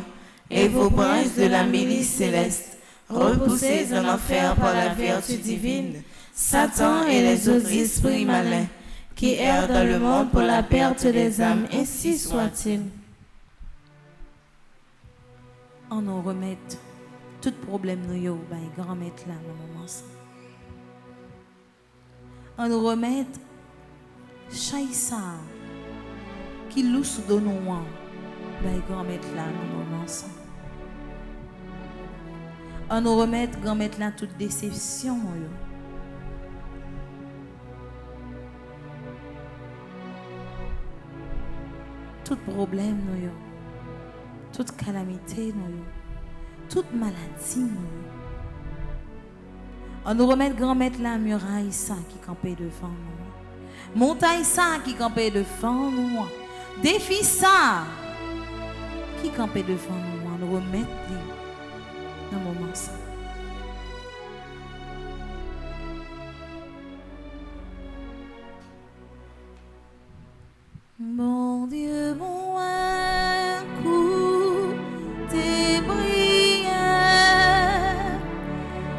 Et vos princes de la milice céleste, repoussés en enfer par la vertu divine, Satan et les autres esprits malins qui errent dans le monde pour la perte des âmes, ainsi soit-il. On nous remet tout problème nous yo bah grand mettre là dans moment ça. On nous remet chaïsa qui lousse de nous bah grand mettre là dans moment ça. On nous remet grand mettre là toute déception yo. Tout problème nous yo. Toute calamité nous yo. Toute maladie nous. On nous remet grand mettre la muraille ça qui campait devant nous. Montagne ça qui campait devant nous. Défi ça qui campait devant nous. On nous remet dans le moment ça. Mon Dieu, bon un coup tes prières,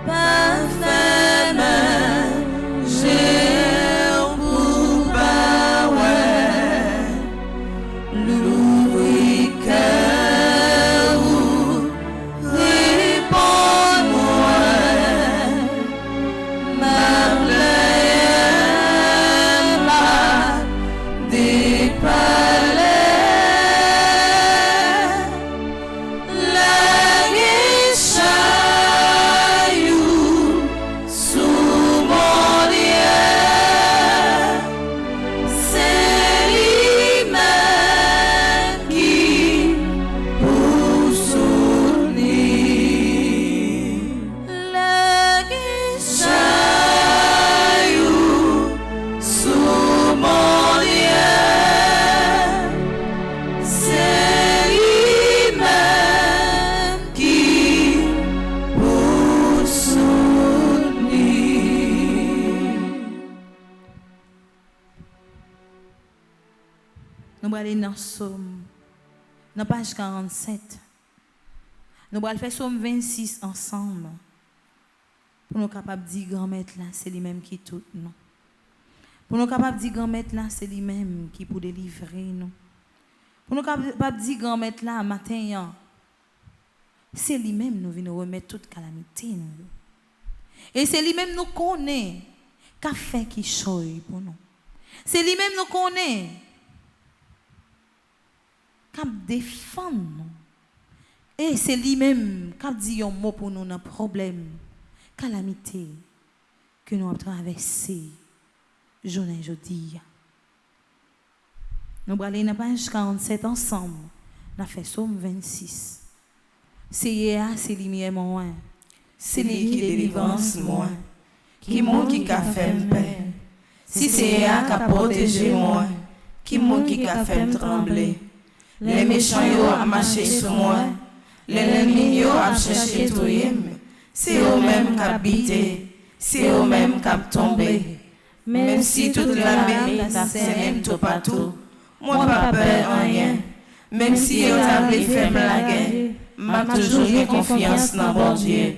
parfait j'ai pour l'ouvrir cœur réponds-moi ma plaie ma dépalais la guéchaillou sous mon lien c'est lui-même qui pour soutenir la guéchaillou sous mon lien c'est lui-même qui pour soutenir. Nous allons aller dans Psaume, dans page 47. Nous allons faire Psaume 26 ensemble. Pour nous capables de dire, grand-maître là, c'est lui-même qui tout nous. Pour nous capables de dire, grand-maître là, c'est lui-même qui pour délivrer nous. Pour nous capables de dire, grand-maître là, matin, c'est lui-même nous venons remettre toute calamité nous. Et c'est lui-même nous connaît, qu'a fait qui choye pour nous. C'est lui-même nous connaît, qu'a défend nous. Et c'est lui-même qui dit un mot pour nous dans problème. calamité que nous avons traversé journée aujourd'hui. Nous allons aller dans la page 47 ensemble. Nous avons fait Somme 26. C'est lumière moi. C'est lui qui délivrance moi. Qui monde qui a fait me paix. Si c'est Yah qui a protégé moi. Qui monde qui a fait me trembler. Les méchants yo a marché sur moi. Les ennemis yo a cherché tout yem. C'est eux-mêmes qui habité. C'est eux-mêmes qui tombé. Même si toute la vie c'est tout partout. Moi pas peur en rien. Même si yo t'a fait la guerre. M'a toujours eu confiance dans bon Dieu.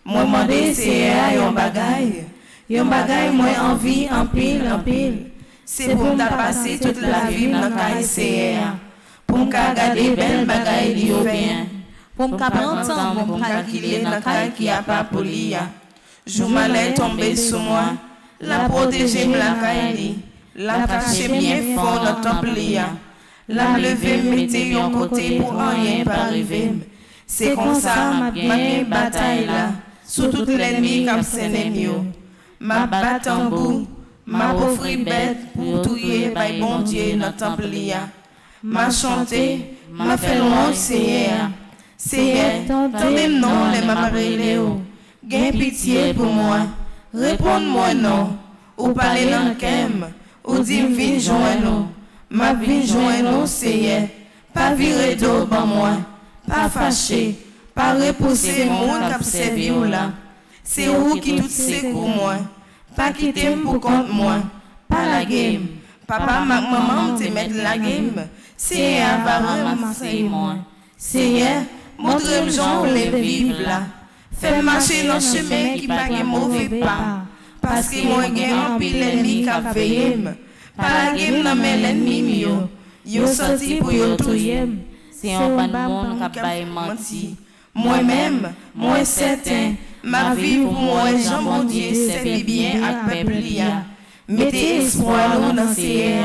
Moi mandé c'est yon bagay. Yon bagay moi envie en pile. C'est pour m'ta passer toute la vie dans caille c'est pour m'ka garder belle bagay li yo bien. Pour me prendre temps Pour m'ka qu'il dans caille qui a pas pour lia. Jou malais tombé sur moi. La protéger me la caille li. La cacher bien fort dans temple lia. La lever mettez yon côté pour rien pas arriver. C'est comme ça ma bien bataille là. Sous toute l'ennemi comme c'est yo. Ma batte en bout, ma pauvre bête pour touiller by bon Dieu dans temple lia. Ma chanter, ma fait loin c'est tendez non les m'a parlé gain pitié pour moi. Réponds-moi non. Ou parler dans kem, ou dit vin joindre. Ma vin joindre c'est pas virer d'eau ban moi, pas fâché. Pas repousser mon cap servi ou là. C'est où qui tout secoue moi. Pas quitter pour compte moi. Pas la game. Papa, maman te mettre la game. C'est un parent, c'est moi. C'est montre-moi j'en voulais vivre là. Fais marcher dans le chemin qui pas de mauvais pas. Parce que moi j'ai un pile l'ennemi qui a veillé. Pas la game dans mes ennemis yo. Yo sorti pour yo tout yem. C'est un bon monde qui a pas menti. Moi-même, moi certain, ma vie pour moi, Jean mon Dieu, servi bien à peuple lia. Mettez espoir dans ces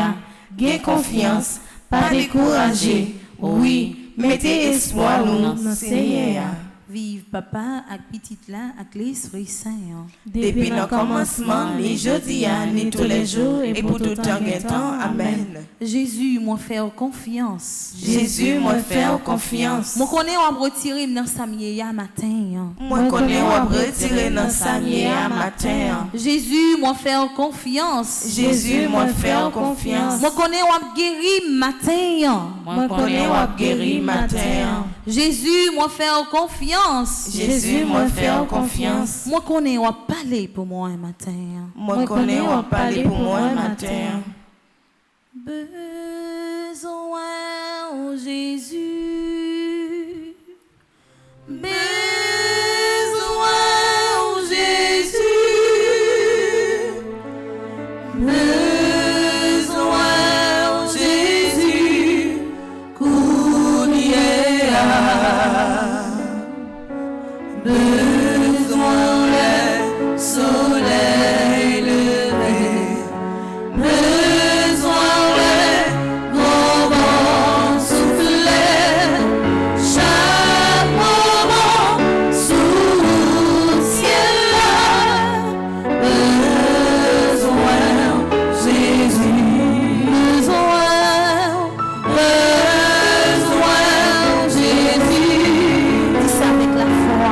gain confiance, pas décourager. Oui, mettez espoir dans ces Vive papa avec petite là avec l'Esprit Saint. Depuis le commencement, ni jeudi, ni tous les jours, et pour tout temps, amen. Jésus, moi faire confiance. Jésus, moi faire confiance. Moi connais on retirer dans Samie matin. Moi connais on retirer dans Samie matin. Jésus, moi faire confiance. Jésus, moi faire confiance. Moi connais on guérir matin. Moi connais on guérir matin. Jésus, moi faire confiance. Jésus, moi faire confiance. Moi connais on parler pour moi un matin. Moi connais on parler pour moi un matin. Besoin oh Jésus. Besoin oh Jésus. Besoin oh Jésus. Besoin le soleil levé. Besoin le grand vent souffler. Chaque moment sous le ciel. Besoin Jésus. Besoin Jésus. Dis ça avec la foi.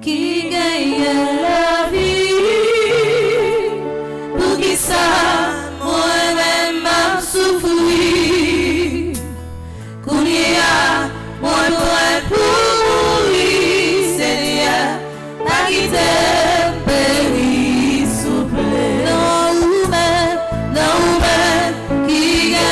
Qui gagne la vie, pour qui ça, moi-même m'a souffri. Qu'on y a, moi prêt pour mourir, Seigneur, pas quitter, périr, s'il vous plaît. Non, ou même, qui gagne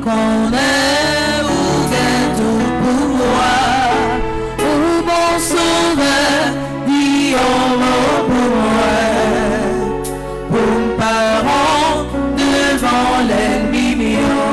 connais où est tout pouvoir. Oh mon sauveur, dis un mot pour moi. Pour me parler devant l'ennemi mignon.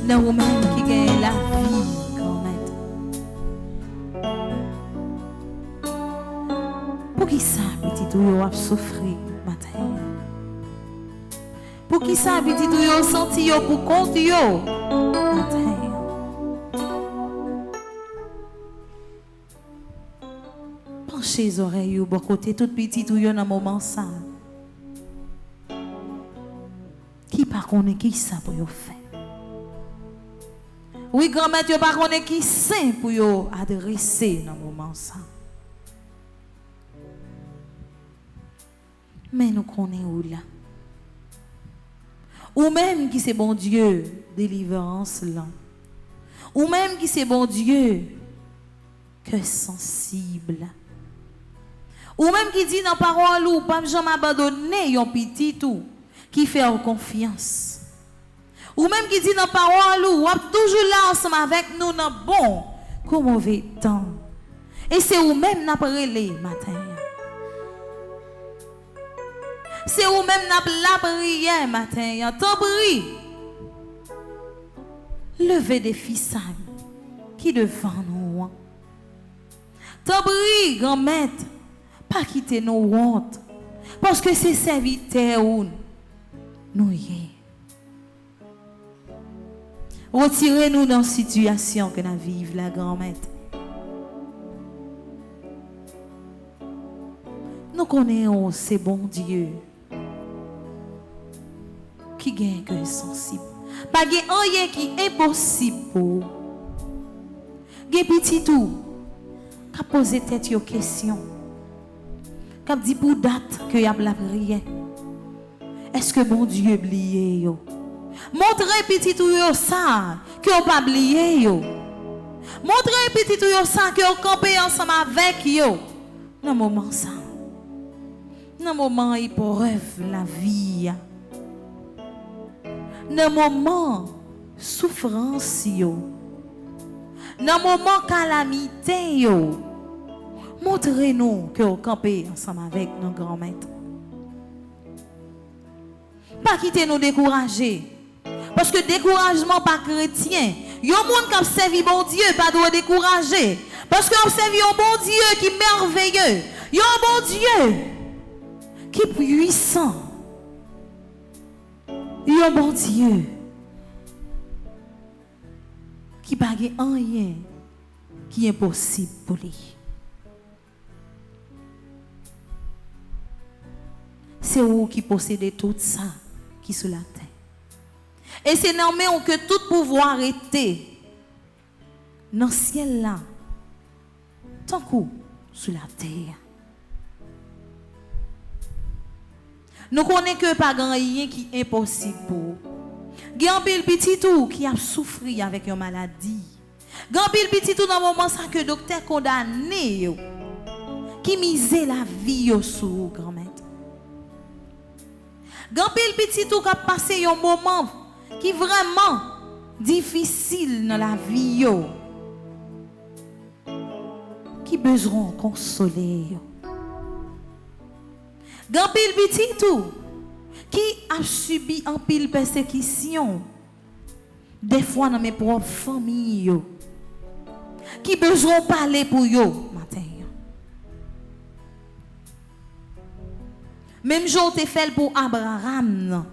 Dans vous-même qui gagne la vie, grand-mère. Pour qui ça, petit ou a souffrir matin? Pour qui ça, petit ou senti yo pour compte yo matin? Penchez les oreilles au bon côté, tout petit ou yo dans moment ça. Qui pas connaît qui ça pour yo faire? Oui, grand-mère, tu pas connaître qui saint pour yo adresser dans le moment ça. Mais nous connaissons où là. Ou même qui c'est bon Dieu, délivrance là. Ou même qui c'est bon Dieu, que sensible. Ou même qui dit dans parole ou pas jamais abandonner yon petit tout qui fait confiance. Ou même qui dit dans parole ou toujours là ensemble avec nous dans bon comme mauvais temps. Et c'est ou même n'a parlé matin. C'est ou même n'a la prière matin, tant prie. Levez des fils qui devant nous. Tant prie grand-mère, pas quitter nos hontes parce que c'est serviteur ou nous y est. Retirez-nous dans la situation que nous vivons, la grand-mère. Nous connaissons ces bons Dieu qui gagne que sensible. Pas de rien qui est impossible pour. Des petits tout qui posé tête aux questions. Qui dit pour date que y a la prière. Est-ce que bon Dieu oublié yo? Montrez petit tout yo ça que on pas oublié yo. Montrez petit tout yo ça que on camper ensemble avec yo. Dans moment ça. Dans moment épreuve la vie. Dans moment souffrance yo. Dans moment calamité yo. Montrez-nous que on camper ensemble avec nos grands-mères. Pas quitter nous décourager. Parce que découragement pas chrétien. Yon monde qui observe bon Dieu pas doit décourager. Parce que observe un bon Dieu qui merveilleux. Yon bon Dieu qui puissant. Yon bon Dieu qui pas rien qui est impossible pour lui. C'est vous qui possédez tout ça qui sur la terre. Et c'est normal que tout pouvoir était dans le ciel là, tant que sur la terre. Nous connaissons que pas grand rien qui est impossible pour. Il y a un petit tout qui a souffert avec une maladie. Il y a un petit tout dans le moment ça que le docteur condamné qui misait la vie sur grand-mère. Gampil petit tout qui a passé un moment qui vraiment difficile dans la vie yo. Qui besoin consoler. Gampil petit tout qui a subi un pile persécution des fois dans mes propres familles yo. Qui besoin parler pour yo matin. Même jour te fait pour Abraham.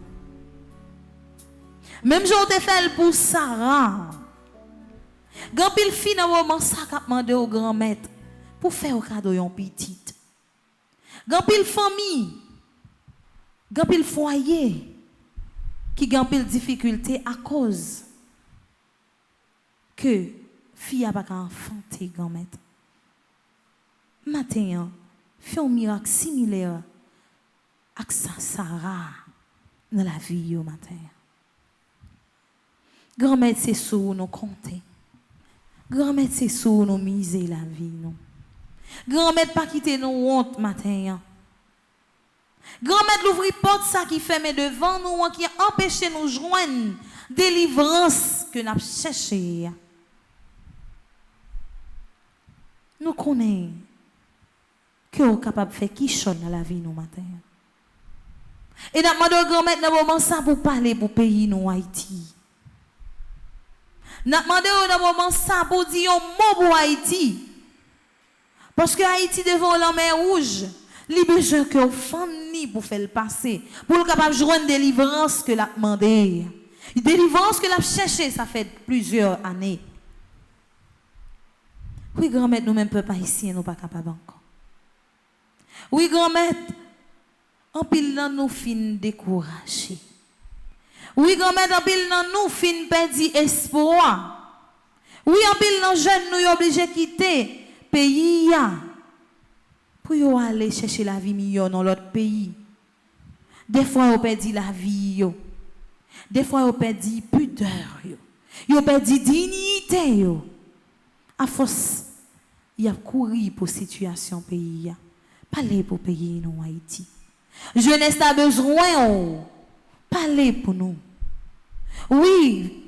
Même jour te fait pour Sarah. Grand pile fi dans moment ça qu'a demandé au grand-mère pour faire au cadeau yon petite. Grand pile famille. Grand pile foyer qui grand pile difficulté à cause que fille a pas enfanté grand-mère. Matin, fait un miracle similaire à Sarah dans la vie au matin. Grand-mère, c'est sous nous compter. Grand-mère, c'est sous nous miser la vie. Nous. Grand-mère, pas quitter nos honte matin. Grand-mère, l'ouvrir porte ça qui ferme devant nous, qui empêche nous joindre délivrance que nous avons cherché. Nous connaissons que nous sommes capables de faire qui chose dans la vie nous matin. Et nous demandons grand-mère dans moment ça pour parler pour pays nous Haïti. Nous demandons dans moment ça pour dire un mot pour Haïti. Parce que Haïti devant la mer rouge, il a besoin que vous famille pour faire le passer, pour le capable de joindre délivrance que l'a demandé. Délivrance que l'a cherché, ça fait plusieurs années. Oui, grand-mère, nous-mêmes, peuple haïtien, nous ne sommes pas capables encore. Oui, grand-mère, en pile dans nous fin découragés. Oui, grand-mère, en pile dans nous fin perdu espoir. Oui, en pile dans jeunes, nous sommes obligés de quitter le pays pour aller chercher la vie meilleure dans l'autre pays. Des fois, on perdu la vie. Des fois, on perdu pudeur. On perdu dignité. À force, il a couru pour la situation pays. Parlez pour pays nous Haïti. Jeunesse a besoin. Parlez pour nous. Oui,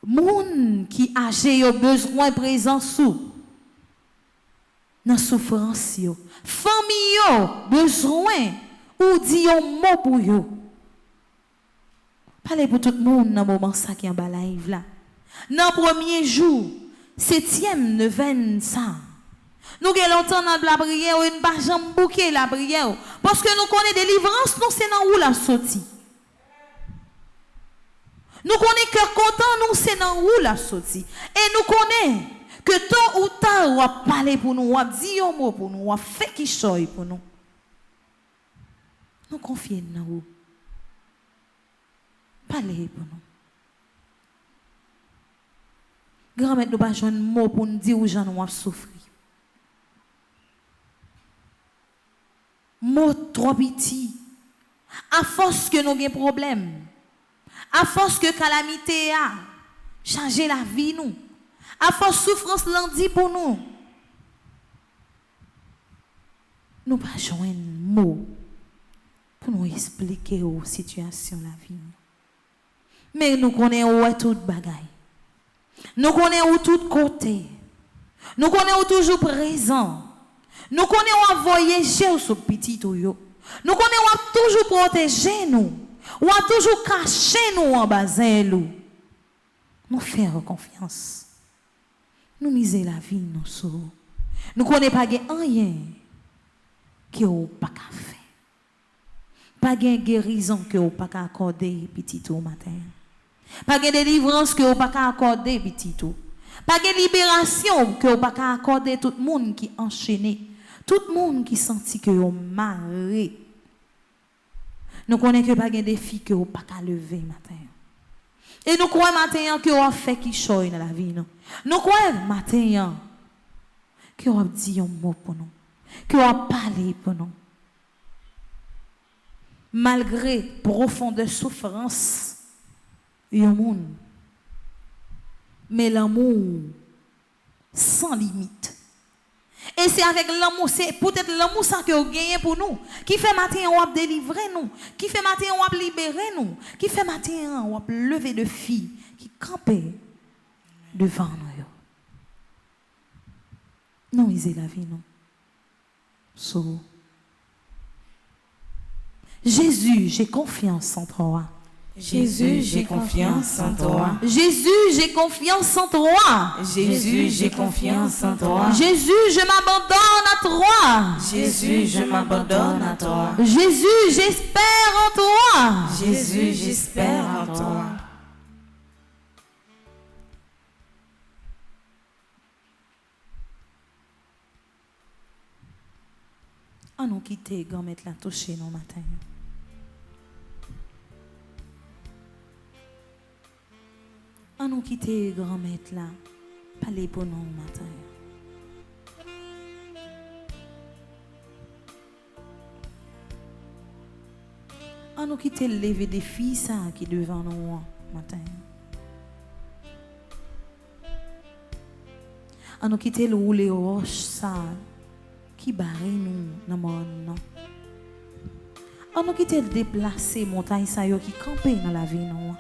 moun qui âgé a besoin de présence sous. Dans la souffrance. Famille a besoin ou dit un mot pour eux. Parlez pour tout le monde dans le moment ça qui est en bas live là. Dans le premier jour, 7e, 9e, ça. Nous avons longtemps dans la prière, nous ne pas jamais bouquer la prière. Parce que nous connaissons délivrance, nous c'est dans où la sortie. Nous connaissons que content, nous c'est dans où la sortie. Et nous connaissons que tôt ou tard, on va parler pour nous, on va dire un mot pour nous, on va faire qui chose pour nous. Nous confions dans vous. Parlez pour nous. Grand-mère, nous n'avons pas un mot pour nous dire aux gens nous avons souffert. Mot trop petit. À force que nous avons des problèmes. À force que calamité a changé la vie nous. À force souffrance lundi pour nous. Nous pas joindre mot pour nous expliquer aux situations la vie. Mais nous connaissons tout bagaille. Nous connaissons tout côté. Nous connaissons toujours présent. Nous connaissons voyager sur petit yo. Nous connaissons toujours protéger nous. Ou toujours cacher nous en bas nous. Nous faire confiance. Nous miser la vie nous sur. Nous connaissons pas rien que vous pas faire. Pas de guérison que vous pas accorder petit au matin. Pas de délivrance que vous pas accorder petit tout. Pas de libération que vous pas accorder tout le monde qui enchaîné. Tout le monde qui sentit que vous marré. Nous connaissons que pas de défi que vous pas lever matin. Et nous croyons matin que vous fait qui chose dans la vie. Nous croyons matin que vous dit un mot pour nous. Que vous parlé pour nous. Malgré profonde souffrance, il y a un monde. Mais l'amour sans limite. Et c'est avec l'amour, c'est peut-être l'amour ça que vous gagnez pour nous. Qui fait matin, on va délivrer nous. Qui fait matin, on va libérer nous. Qui fait matin, on va lever de filles qui campent devant nous. Non, misez la vie, non. So. Jésus, j'ai confiance en toi. Jésus, j'ai confiance en toi. Jésus, j'ai confiance en toi. Jésus, j'ai confiance en toi. Jésus, je m'abandonne à toi. Jésus, je m'abandonne à toi. Jésus, j'espère en toi. Jésus, j'espère en toi. On nous quitter, grand-mère la toucher nos matins. On nous quitter, grand-mère là, parler pour nous matin. On nous quitte le lever des filles ça qui devant nous matin. On nous quitte le rouler roche ça qui barre nous dans monde. On nous quitte le déplacer montagne ça yo qui camper dans la vie nous.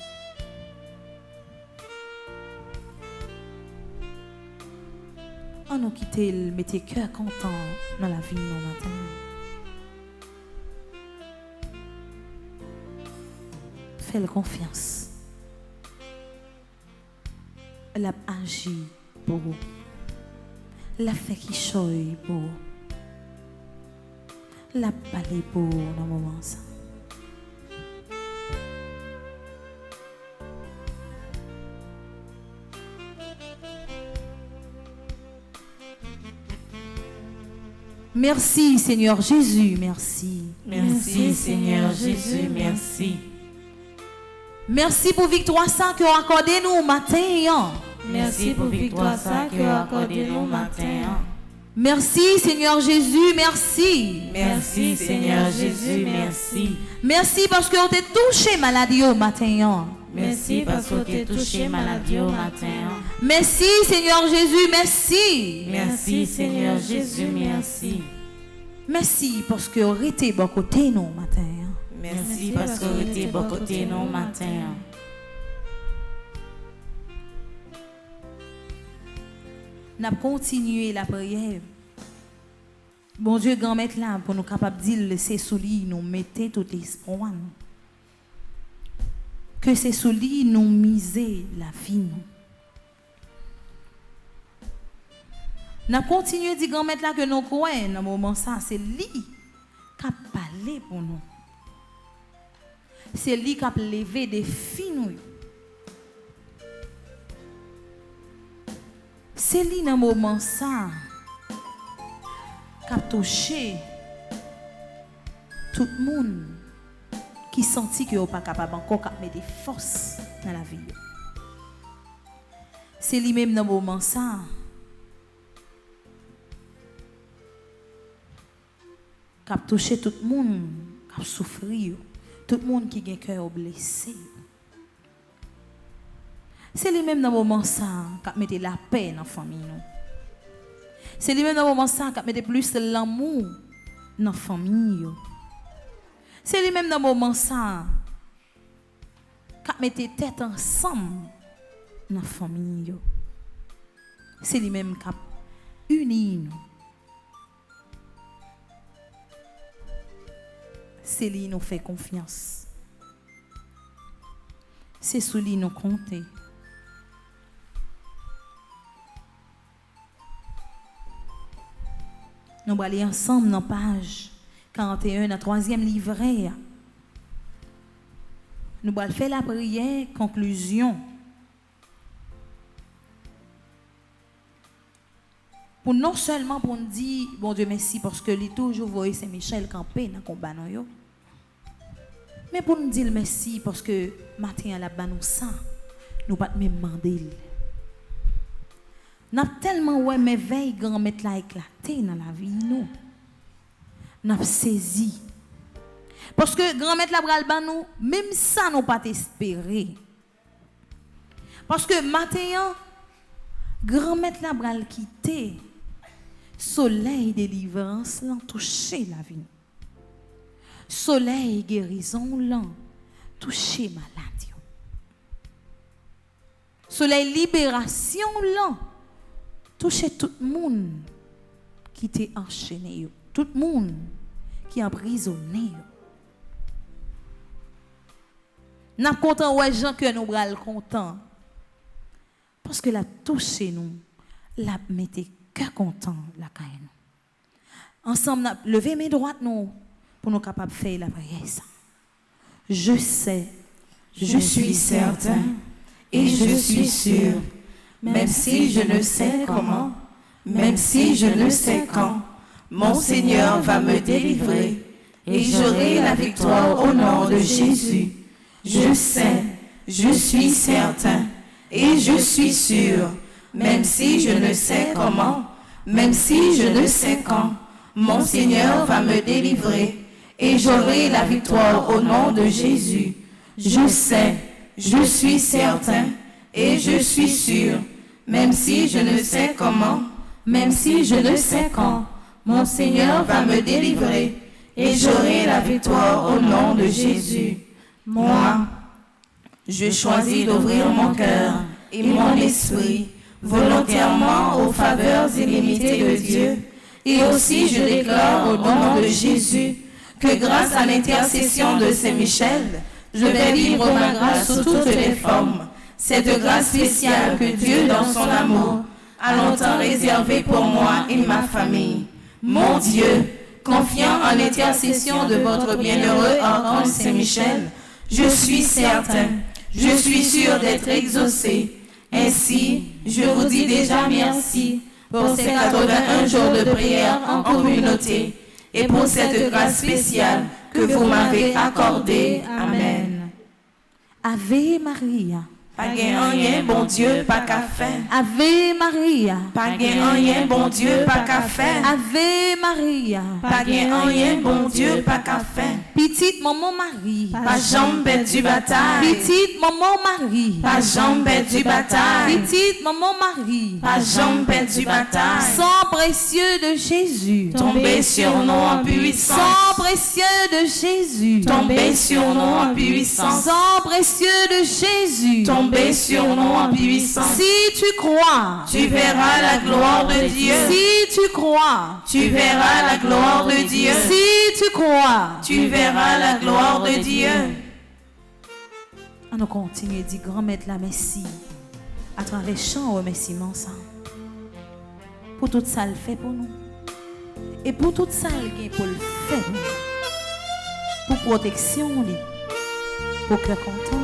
On nous quitte le mettre cœur content dans la vie nous matin. Fais confiance. Elle a agi pour vous. Elle a fait qui choisit pour vous. Elle a parlé pour vous dans le moment ça. Merci Seigneur Jésus, merci. Merci Seigneur Jésus, merci. Merci pour victoire ça que vous accordez nous matin. Merci pour victoire ça que vous accordez nous matin. Merci Seigneur Jésus, merci. Merci Seigneur Jésus, merci. Merci parce que vous avez touché maladie au matin. Merci parce que vous avez touché maladie au matin. Merci Seigneur Jésus, merci. Merci Seigneur Jésus, merci. Merci parce que vous êtes bon côté nous matin. Merci parce que vous êtes bon côté nous matin. Nous avons continué la prière. Bon Dieu, grand maître là, pour nous capables de dire, c'est sous lui, nous mettez tout l'espoir. Que c'est sous lui, nous miser la vie. Nous avons continué de dire, grand maître là, que nous croyons, dans ce moment ça, c'est lui qui a parlé pour nous. C'est lui qui a levé des filles. C'est lui dans ce moment ça qui a touché tout le monde qui sentit que n'est pas capable encore de mettre des forces dans la vie. C'est lui-même dans ce moment ça qui a touché tout le monde qui a souffert, tout le monde qui a un cœur blessé. C'est lui-même dans ce moment ça qui a mis la paix dans la famille. C'est lui-même dans ce moment ça qui a mis plus l'amour dans la famille. C'est lui-même dans ce moment ça qui a mis tête ensemble dans la famille. C'est lui-même qui a uni nous. C'est lui qui nous fait confiance. C'est sous lui nous compter. Nous allons aller ensemble dans la page 41, dans le 3e livret. Nous allons faire la prière, conclusion. Pour non seulement pour nous dire, bon Dieu merci, parce que lui toujours voyez Saint-Michel camper dans le combat, mais pour nous dire merci, parce que matin à la banou ça, nous ne pouvons pas même demander. Nous avons tellement ouais mes veilles grand mettre la éclaté dans la vie nous. Nous avons saisi. Parce que grand mettre la bral ban nous même ça nous pas espérer. Parce que matin grand mettre la bral quitter soleil délivrance l'en toucher la vie. Soleil guérison l'en toucher maladie. Soleil libération l'en toucher tout le monde qui était enchaîné, tout le monde qui est emprisonné. Nous sommes contents, ouais, gens que nous sommes contents. Parce que la touché nous, la mettez que content, la caille nous. Ensemble, nous avons levé mes droites nous pour nous capables de faire la prière. Je sais, je suis certain et je suis sûr. Même si je ne sais comment, même si je ne sais quand, mon Seigneur va me délivrer et j'aurai la victoire au nom de Jésus. Je sais, je suis certain et je suis sûr. Même si je ne sais comment, même si je ne sais quand, mon Seigneur va me délivrer et j'aurai la victoire au nom de Jésus. Je sais, je suis certain et je suis sûr, même si je ne sais comment, même si je ne sais quand, mon Seigneur va me délivrer et j'aurai la victoire au nom de Jésus. Moi, je choisis d'ouvrir mon cœur et mon esprit volontairement aux faveurs illimitées de Dieu. Et aussi je déclare au nom de Jésus que grâce à l'intercession de Saint-Michel, je vais vivre ma grâce sous toutes les formes. Cette grâce spéciale que Dieu, dans son amour, a longtemps réservée pour moi et ma famille. Mon Dieu, confiant en l'intercession de votre bienheureux archange Saint-Michel, je suis certain, je suis sûr d'être exaucé. Ainsi, je vous dis déjà merci pour ces 81 jours de prière en communauté et pour cette grâce spéciale que vous m'avez accordée. Amen. Ave Maria. Pas gain rien, bon Dieu, pas qu'à faire. Ave Maria. Pas gain rien, bon Dieu, pas qu'à faire. Ave Maria. Pas gain rien, bon Dieu, pas qu'à faire. Petite maman Marie. Pas jambe bête du bataille. Petite maman Marie. Pas jambe bête du bataille. Petite maman Marie. Pas jambe bête du bataille. Sang précieux de Jésus. Tombez sur nous en puissance. Sang précieux de Jésus. Tombez sur nous en puissance. Sang précieux de Jésus. Tombez sur nous en puissance. Si tu crois, tu verras la gloire de Dieu. Si tu crois, tu verras la gloire de Dieu. Si tu crois, tu verras la gloire de Dieu. On continue à dire grand maître la merci à travers chant remerciement ça. Pour tout ça le fait pour nous. Et pour tout ça le pour le faire pour nous. Pour protection pour cœur content.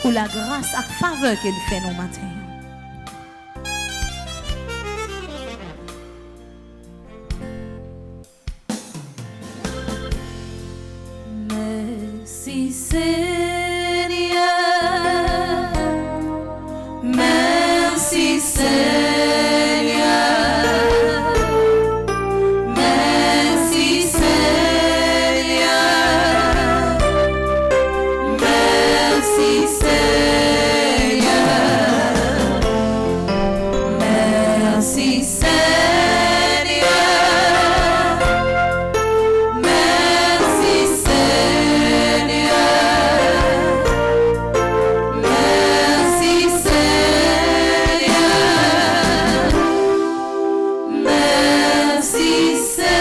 Pour la grâce à faveur qu'elle fait nos matins. Merci Seigneur, merci Seigneur, merci Seigneur, merci Seigneur, merci Seigneur, merci Seigneur, merci Seigneur, merci Seigneur.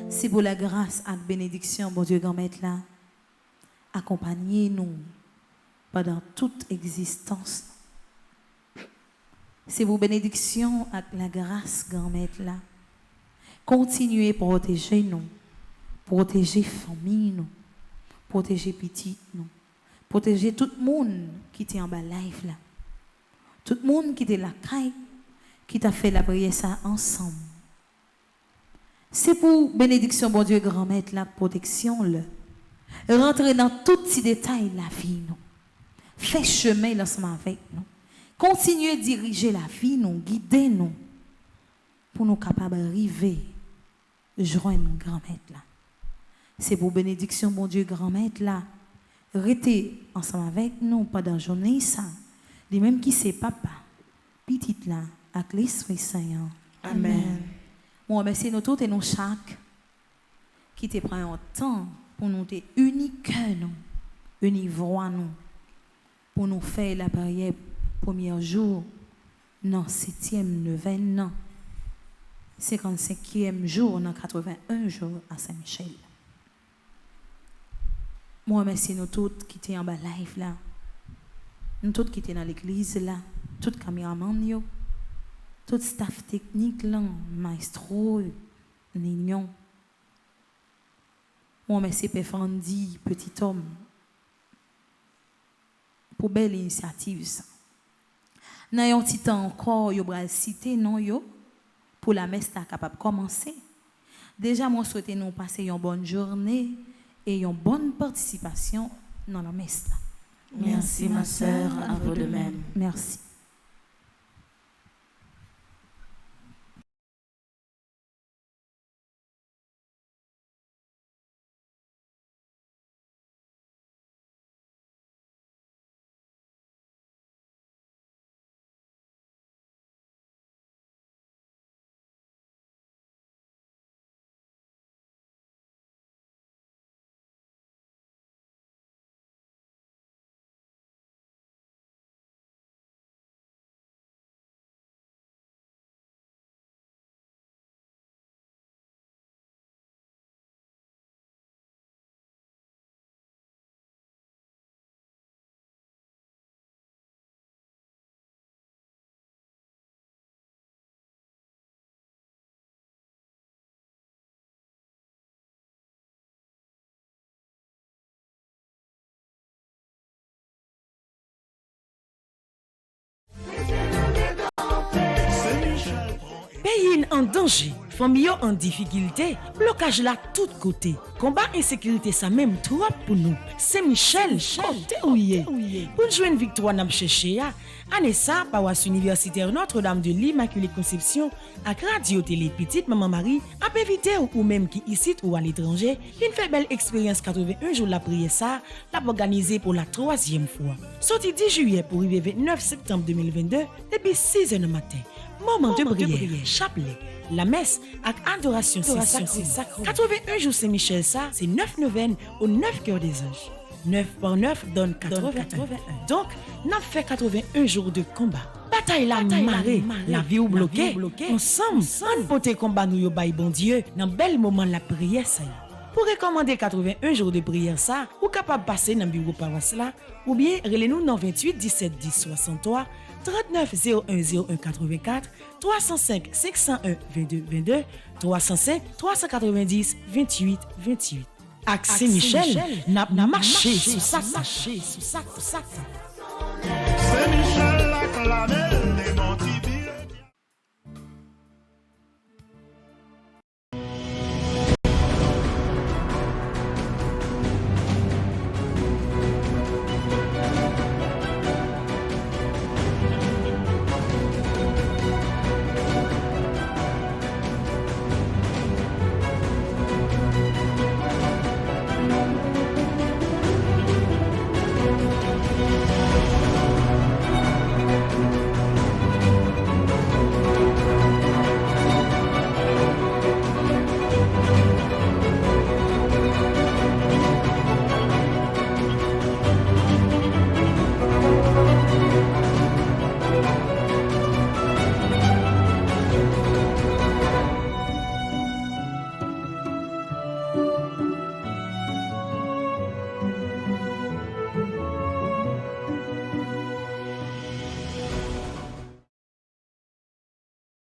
C'est pour la grâce et la bénédiction, bon Dieu, grand maître là, accompagnez-nous pendant toute existence. C'est vos bénédictions et la grâce, grand maître là. Continuez à protéger nous, protéger famille nous, protéger petit nous, protéger tout le monde qui était en bas live là, tout le monde qui était la caille, qui t'a fait la prière ça ensemble. C'est pour bénédiction, bon Dieu, grand maître, la protection, là. Rentrer dans tous petits détails de la vie, nous. Fais chemin l'ensemble avec nous. Continuez à diriger la vie, nous, guider nous, pour nous capables d'arriver, joindre grand maître, là. C'est pour bénédiction, bon Dieu, grand maître, là. Restez ensemble avec nous pendant la journée, ça. Les mêmes qui c'est papa, petite là, avec l'Esprit Saint. Amen. Moi, remercie nous tous et nous chaque qui te prend un temps pour nous te unique nous, unique voix nous, pour nous faire la prière premier jour, non 7e, 9e, non 55e jour, non 81 jours à Saint-Michel. Moi, remercie nous tous qui étaient en bas live là, nous tous qui étaient dans l'église là, tous les caméramans yo. Tout staff technique, là, maestro, Nignon. Moi, merci Père Fandi, petit homme, pour belle initiative. Ça. Dans un petit temps encore, yo bral citer non yo pour la messe ta capable commencer. Déjà, moi souhaite nous passer une bonne journée et une bonne participation dans la messe. Merci ma sœur, à vous de même. Merci. pays en danger, famille en difficulté, blocage là tout côté. Combat insécurité ça même trop pour nous. C'est Michel, côté ouye. Pour jouer une victoire n'a cherché ya. Année ça, paroisse universitaire Notre-Dame de l'Immaculée Conception, à Radio Télé Petite Maman Marie, a évité ou même qui ici ou à l'étranger, une fait belle expérience 81 jours la prière ça, l'a organisé pour la 3e fois. Sorti 10 juillet pour arriver 29 septembre 2022, depuis 6 h du matin. Moment de prière, chapelet, la messe avec adoration c'est sacré. 81 jours Saint-Michel ça, c'est 9 neuvaines aux 9 cœurs des anges. 9 par 9 donne 81. Donc, n'a fait 81 jours de combat. Bataille la marée, la vie ou bloquée. Ensemble, on pote combat nous yo bay bon Dieu dans bel moment la prière ça. Pour recommander 81 jours de prière ça, ou capable passer dans bureau paroisse là ou bien relez-nous dans 28 17 10 63 39 01 01 84 305 501 22 22 305 390 28 28. Axé Michel n'a marché sous ça. C'est Michel la clamelle des Montibires.